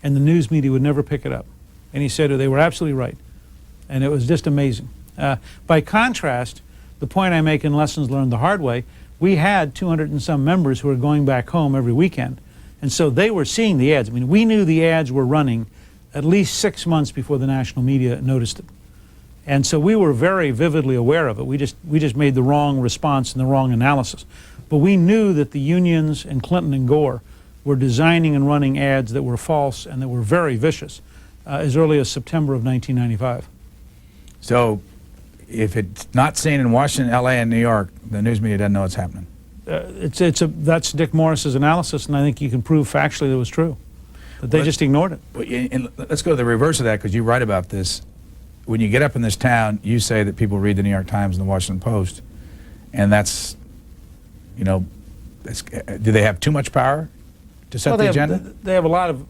and the news media would never pick it up. And he said they were absolutely right, and it was just amazing. By contrast, the point I make in Lessons Learned the Hard Way, we had 200 and some members who were going back home every weekend, and so they were seeing the ads. I mean, we knew the ads were running at least 6 months before the national media noticed it. And so we were very vividly aware of it. We just made the wrong response and the wrong analysis. But we knew that the unions and Clinton and Gore were designing and running ads that were false and that were very vicious as early as September of 1995. So if it's not seen in Washington, L.A., and New York, the news media doesn't know what's happening. That's Dick Morris's analysis, and I think you can prove factually that it was true. But they just ignored it. And let's go to the reverse of that, because you write about this. When you get up in this town, you say that people read the New York Times and the Washington Post, and that's, you know, do they have too much power to set the agenda? They have a lot of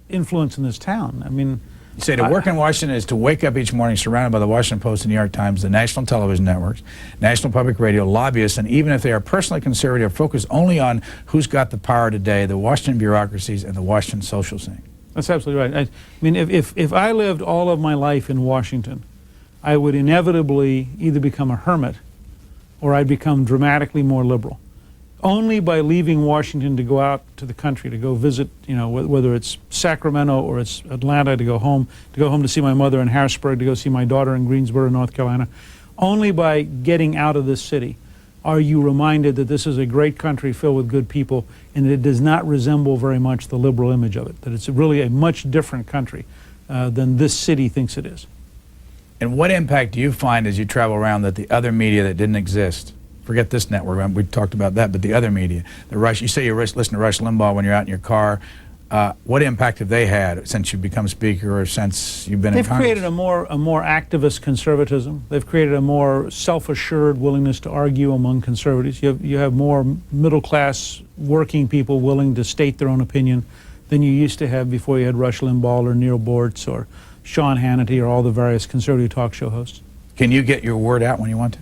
influence in this town. I mean, you say to work in Washington is to wake up each morning surrounded by the Washington Post and New York Times, the national television networks, national public radio, lobbyists, and even if they are personally conservative, focus only on who's got the power today, the Washington bureaucracies and the Washington social scene. That's absolutely right. I mean, if I lived all of my life in Washington, I would inevitably either become a hermit or I'd become dramatically more liberal. Only by leaving Washington to go out to the country, to go visit, you know, whether it's Sacramento or it's Atlanta, to go home to see my mother in Harrisburg, to go see my daughter in Greensboro, North Carolina. Only by getting out of this city are you reminded that this is a great country filled with good people and that it does not resemble very much the liberal image of it, that it's really a much different country than this city thinks it is. And what impact do you find as you travel around that the other media that didn't exist, forget this network, we talked about that, but the other media, you say you listen to Rush Limbaugh when you're out in your car. What impact have they had since you've become Speaker or since you've been in Congress? They've created a more activist conservatism. They've created a more self-assured willingness to argue among conservatives. You have more middle-class working people willing to state their own opinion than you used to have before you had Rush Limbaugh or Neil Bortz or Sean Hannity or all the various conservative talk show hosts. Can you get your word out when you want to?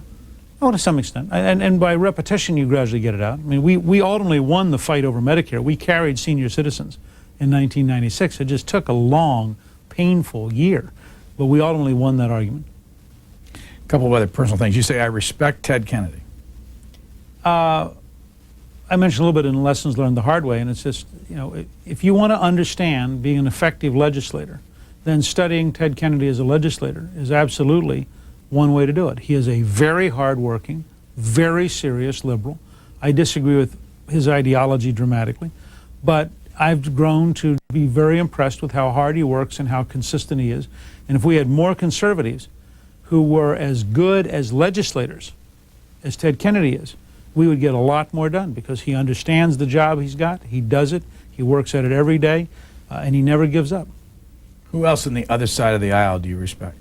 Oh, to some extent. And by repetition, you gradually get it out. I mean, we ultimately won the fight over Medicare. We carried senior citizens in 1996. It just took a long, painful year, but we ultimately won that argument. A couple of other personal things. You say, I respect Ted Kennedy. I mentioned a little bit in Lessons Learned the Hard Way, and it's just, you know, if you want to understand being an effective legislator, then studying Ted Kennedy as a legislator is absolutely one way to do it. He is a very hardworking, very serious liberal. I disagree with his ideology dramatically, but I've grown to be very impressed with how hard he works and how consistent he is. And if we had more conservatives who were as good as legislators as Ted Kennedy is, we would get a lot more done because he understands the job he's got, he does it, he works at it every day, and he never gives up. Who else on the other side of the aisle do you respect?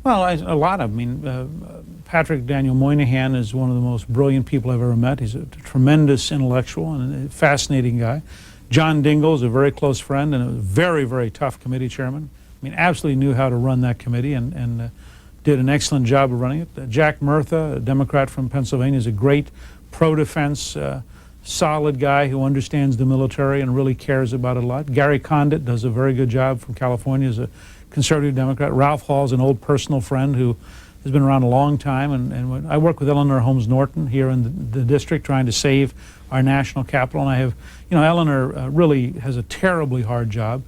Well, a lot of them. I mean, Patrick Daniel Moynihan is one of the most brilliant people I've ever met. He's a tremendous intellectual and a fascinating guy. John Dingell is a very close friend and a very, very tough committee chairman. I mean, absolutely knew how to run that committee and did an excellent job of running it. Jack Murtha, a Democrat from Pennsylvania, is a great pro-defense, solid guy who understands the military and really cares about it a lot. Gary Condit does a very good job from California as a conservative Democrat. Ralph Hall is an old personal friend who has been around a long time, and I work with Eleanor Holmes Norton here in the district trying to save our national capital, and I have, you know, Eleanor really has a terribly hard job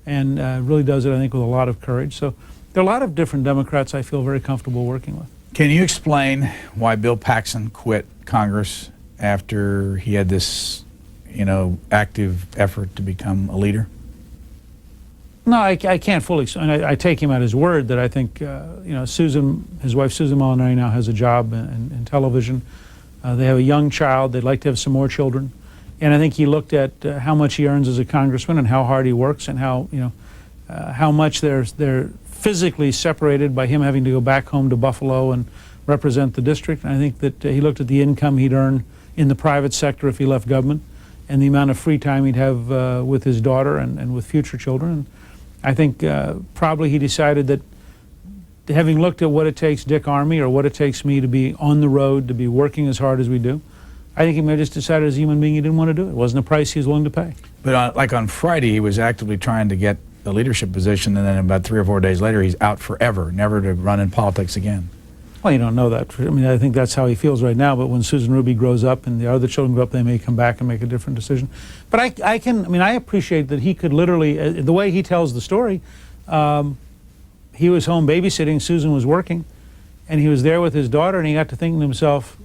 and really does it, I think, with a lot of courage. So there are a lot of different Democrats I feel very comfortable working with. Can you explain why Bill Paxton quit Congress after he had this, you know, active effort to become a leader? No, I can't fully. I take him at his word that I think, you know, his wife Susan Molinari now has a job in television. They have a young child. They'd like to have some more children. And I think he looked at how much he earns as a congressman and how hard he works and how, you know, how much they're physically separated by him having to go back home to Buffalo and represent the district. And I think that he looked at the income he'd earn in the private sector if he left government and the amount of free time he'd have with his daughter and with future children. And I think probably he decided that having looked at what it takes Dick Armey or what it takes me to be on the road, to be working as hard as we do, I think he may have just decided as a human being he didn't want to do it. It wasn't a price he was willing to pay. But like on Friday, he was actively trying to get a leadership position, and then about 3 or 4 days later, he's out forever, never to run in politics again. Well, you don't know that. I mean, I think that's how he feels right now, but when Susan Ruby grows up and the other children grow up, they may come back and make a different decision. But I appreciate that he could literally, the way he tells the story, he was home babysitting, Susan was working, and he was there with his daughter, and he got to thinking to himself,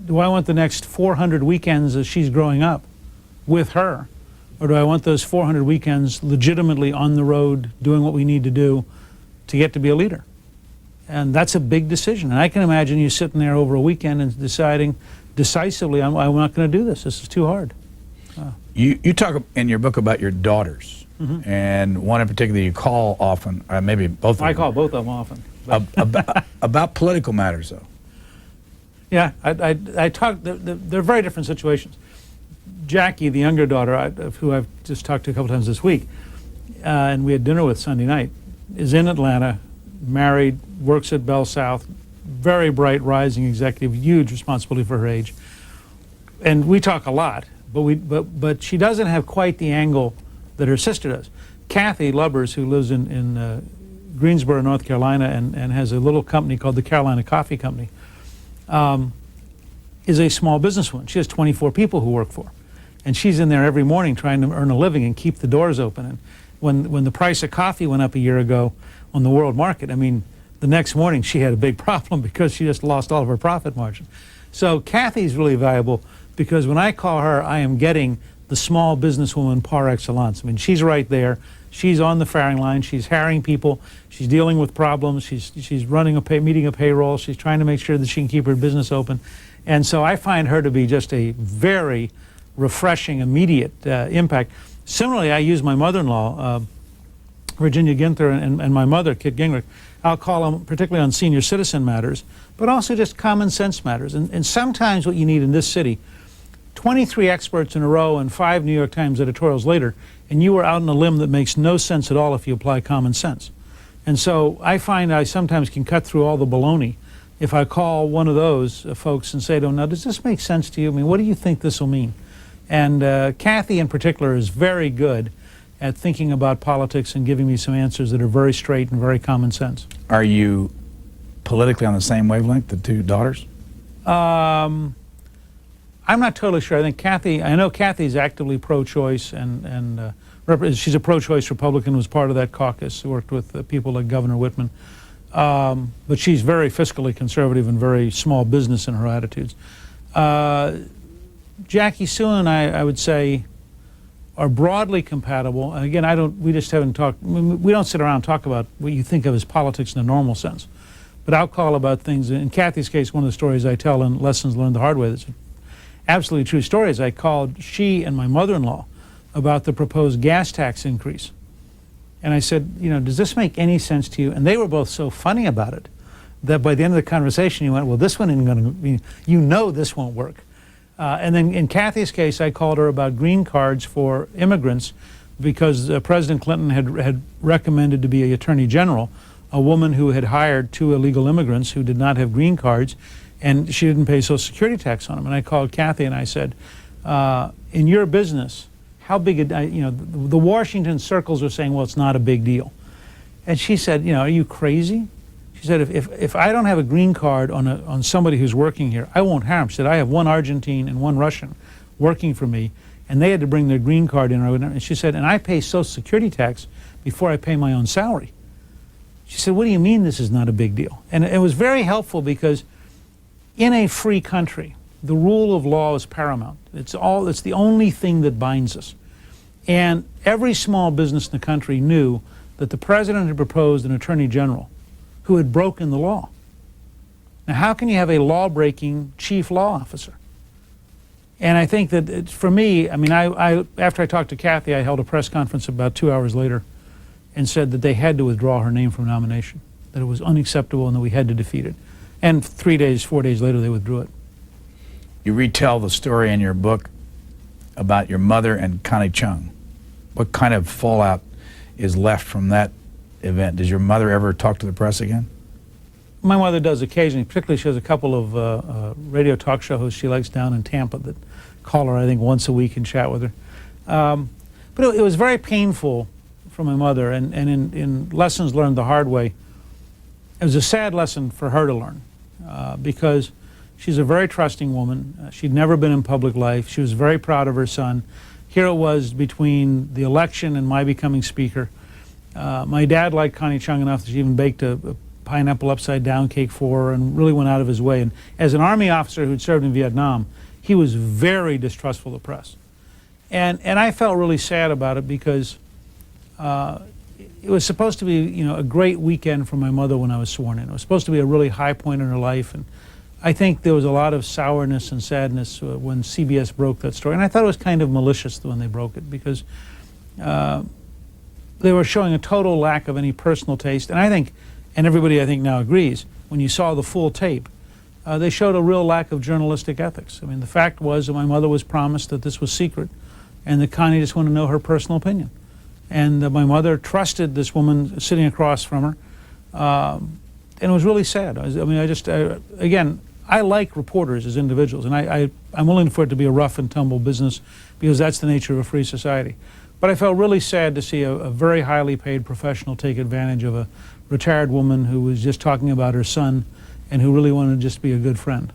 do I want the next 400 weekends as she's growing up with her, or do I want those 400 weekends legitimately on the road doing what we need to do to get to be a leader? And that's a big decision. And I can imagine you sitting there over a weekend and deciding decisively, I'm not going to do this. This is too hard. You talk in your book about your daughters, and one in particular you call often, maybe both of them. I call both of them often. About political matters, though. Yeah, I talk, they're very different situations. Jackie, the younger daughter, who I've just talked to a couple times this week, and we had dinner with Sunday night, is in Atlanta, married, works at Bell South, very bright, rising executive, huge responsibility for her age. And we talk a lot, but she doesn't have quite the angle that her sister does. Kathy Lubbers, who lives in Greensboro, North Carolina, and has a little company called the Carolina Coffee Company, is a small businesswoman. She has 24 people who work for her. And she's in there every morning trying to earn a living and keep the doors open. And when the price of coffee went up a year ago on the world market, I mean, the next morning she had a big problem because she just lost all of her profit margin. So Kathy's really valuable because when I call her, I am getting the small businesswoman par excellence. I mean, she's right there. She's on the firing line. She's hiring people. She's dealing with problems. She's running meeting a payroll. She's trying to make sure that she can keep her business open. And so I find her to be just a very refreshing, immediate impact. Similarly, I use my mother-in-law, Virginia Ginther, and my mother, Kit Gingrich. I'll call them particularly on senior citizen matters, but also just common sense matters. And sometimes what you need in this city, 23 experts in a row and 5 New York Times editorials later, and you are out on a limb that makes no sense at all if you apply common sense. And so I find I sometimes can cut through all the baloney if I call one of those folks and say to them, now, does this make sense to you? I mean, what do you think this will mean? And Kathy in particular is very good at thinking about politics and giving me some answers that are very straight and very common sense. Are you politically on the same wavelength, the two daughters? I'm not totally sure. I know Kathy's actively pro-choice, and she's a pro-choice Republican, was part of that caucus, worked with people like Governor Whitman. But she's very fiscally conservative and very small business in her attitudes. Jackie Sue and I would say, are broadly compatible. And again, we just haven't talked, we don't sit around and talk about what you think of as politics in a normal sense. But I'll call about things, in Kathy's case, one of the stories I tell in Lessons Learned the Hard Way, that's an absolutely true story, is I called she and my mother-in-law about the proposed gas tax increase. And I said, you know, does this make any sense to you? And they were both so funny about it that by the end of the conversation, you went, well, this one isn't going to, you know this won't work. And then in Kathy's case, I called her about green cards for immigrants because President Clinton had recommended to be an attorney general a woman who had hired 2 illegal immigrants who did not have green cards, and she didn't pay Social Security tax on them. And I called Kathy and I said, in your business, how big a, you know, the Washington circles are saying, well, it's not a big deal. And she said, you know, are you crazy? She said, if I don't have a green card on somebody who's working here, I won't hire them. She said, I have 1 Argentine and 1 Russian working for me, and they had to bring their green card in. And she said, and I pay Social Security tax before I pay my own salary. She said, what do you mean this is not a big deal? And it was very helpful because in a free country, the rule of law is paramount. It's the only thing that binds us. And every small business in the country knew that the president had proposed an attorney general who had broken the law. Now, how can you have a law-breaking chief law officer? And I think that for me, I mean, after I talked to Kathy, I held a press conference about 2 hours later and said that they had to withdraw her name from nomination, that it was unacceptable and that we had to defeat it. And 4 days later, they withdrew it. You retell the story in your book about your mother and Connie Chung. What kind of fallout is left from that event? Does your mother ever talk to the press again? My mother does occasionally. Particularly, she has a couple of radio talk show hosts she likes down in Tampa that call her, I think, once a week and chat with her. But it was very painful for my mother, and in Lessons Learned the Hard Way, it was a sad lesson for her to learn because she's a very trusting woman. She'd never been in public life. She was very proud of her son. Here it was between the election and my becoming speaker. My dad liked Connie Chung enough that she even baked a pineapple upside down cake for her and really went out of his way. And as an Army officer who'd served in Vietnam, he was very distrustful of the press. And I felt really sad about it because it was supposed to be, you know, a great weekend for my mother when I was sworn in. It was supposed to be a really high point in her life, and I think there was a lot of sourness and sadness when CBS broke that story. And I thought it was kind of malicious when they broke it, because they were showing a total lack of any personal taste. And I think, and everybody I think now agrees, when you saw the full tape, they showed a real lack of journalistic ethics. I mean, the fact was that my mother was promised that this was secret, and that Connie just wanted to know her personal opinion. And my mother trusted this woman sitting across from her, and it was really sad. I mean, again, I like reporters as individuals, and I'm willing for it to be a rough and tumble business, because that's the nature of a free society. But I felt really sad to see a very highly paid professional take advantage of a retired woman who was just talking about her son and who really wanted to just be a good friend.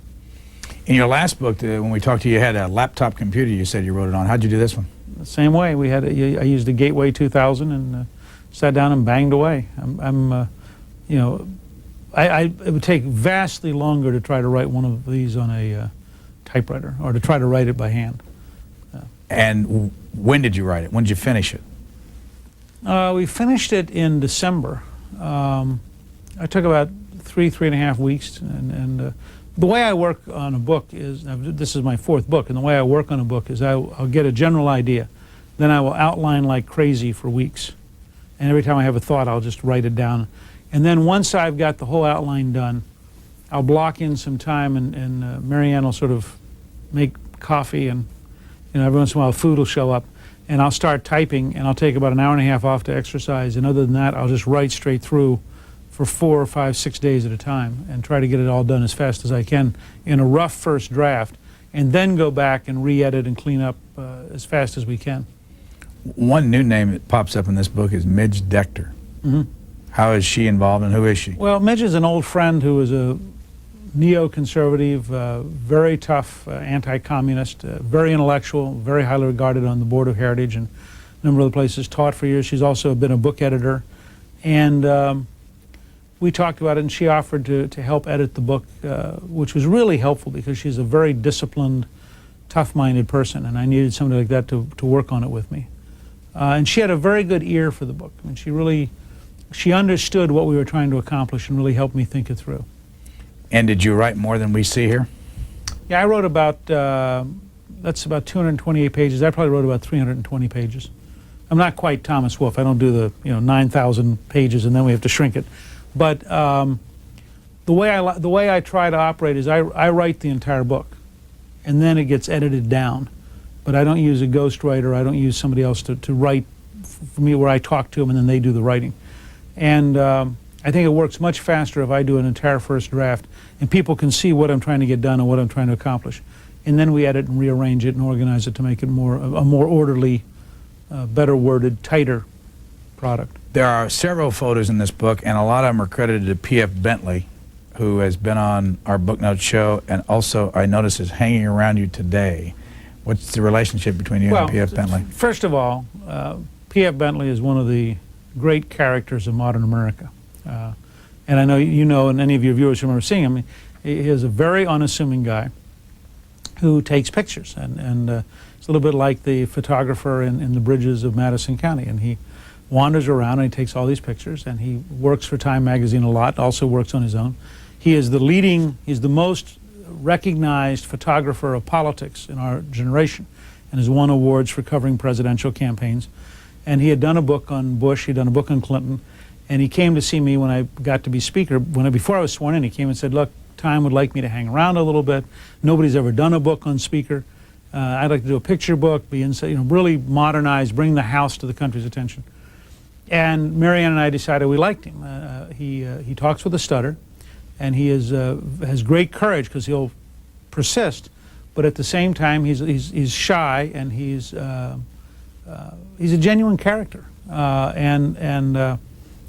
In your last book, when we talked to you, you had a laptop computer you said you wrote it on. How'd you do this one? The same way. I used a Gateway 2000 and sat down and banged away. You know, it would take vastly longer to try to write one of these on a typewriter, or to try to write it by hand. And when did you write it? When did you finish it? We finished it in December. I took about three and a half weeks, and the way I work on a book is, this is my fourth book, and the way I work on a book is I'll get a general idea, then I will outline like crazy for weeks, and every time I have a thought I'll just write it down, and then once I've got the whole outline done, I'll block in some time, and Marianne will sort of make coffee, and you know, every once in a while food will show up, and I'll start typing, and I'll take about an hour and a half off to exercise, and other than that I'll just write straight through for 4 or 5, 6 days at a time, and try to get it all done as fast as I can in a rough first draft, and then go back and re-edit and clean up as fast as we can. One new name that pops up in this book is Midge Decter. Mm-hmm. How is she involved, and who is she? Well, Midge is an old friend who is a neoconservative, very tough anti-communist, very intellectual, very highly regarded on the Board of Heritage and a number of other places, taught for years. She's also been a book editor, and we talked about it, and she offered to help edit the book, which was really helpful because she's a very disciplined, tough-minded person, and I needed somebody like that to work on it with me. And she had a very good ear for the book. I mean, she understood what we were trying to accomplish and really helped me think it through. And did you write more than we see here? Yeah, I wrote about, that's about 228 pages. I probably wrote about 320 pages. I'm not quite Thomas Wolfe. I don't do the 9,000 pages and then we have to shrink it. But the way I try to operate is I write the entire book, and then it gets edited down. But I don't use a ghostwriter. I don't use somebody else to write for me, where I talk to them and then they do the writing. And I think it works much faster if I do an entire first draft and people can see what I'm trying to get done and what I'm trying to accomplish. And then we edit and rearrange it and organize it to make it a more orderly, better worded, tighter product. There are several photos in this book, and a lot of them are credited to P.F. Bentley, who has been on our Book Note show, and also I notice is hanging around you today. What's the relationship between you and P.F. Bentley? First of all, P.F. Bentley is one of the great characters of modern America. And I know you know, and any of your viewers remember seeing him, he is a very unassuming guy who takes pictures. And it's a little bit like the photographer in the bridges of Madison County. And he wanders around and he takes all these pictures, and he works for Time magazine a lot, also works on his own. He's the most recognized photographer of politics in our generation, and has won awards for covering presidential campaigns. And he had done a book on Bush, he'd done a book on Clinton, and he came to see me when I got to be speaker. Before I was sworn in, he came and said, look, Time would like me to hang around a little bit. Nobody's ever done a book on speaker. I'd like to do a picture book, really modernize, bring the House to the country's attention. And Marianne and I decided we liked him. He talks with a stutter, and he has great courage because he'll persist, but at the same time he's shy, and he's a genuine character.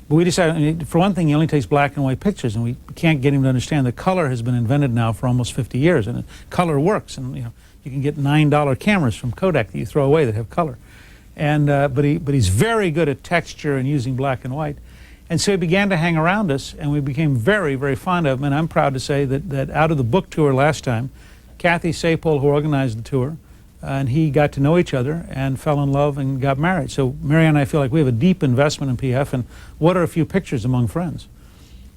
But we decided, for one thing, he only takes black and white pictures, and we can't get him to understand that color has been invented now for almost 50 years, and color works. And you can get $9 cameras from Kodak that you throw away that have color. And but he's very good at texture and using black and white. And so he began to hang around us, and we became very, very fond of him. And I'm proud to say that out of the book tour last time, Kathy Sapol, who organized the tour, and he got to know each other and fell in love and got married. So Mary and I feel like we have a deep investment in PF, and what are a few pictures among friends?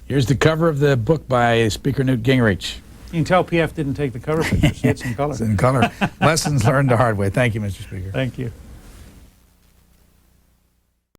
Here's the cover of the book by Speaker Newt Gingrich. You can tell PF didn't take the cover picture, so it's in color. It's in color. Lessons learned the hard way. Thank you, Mr. Speaker. Thank you.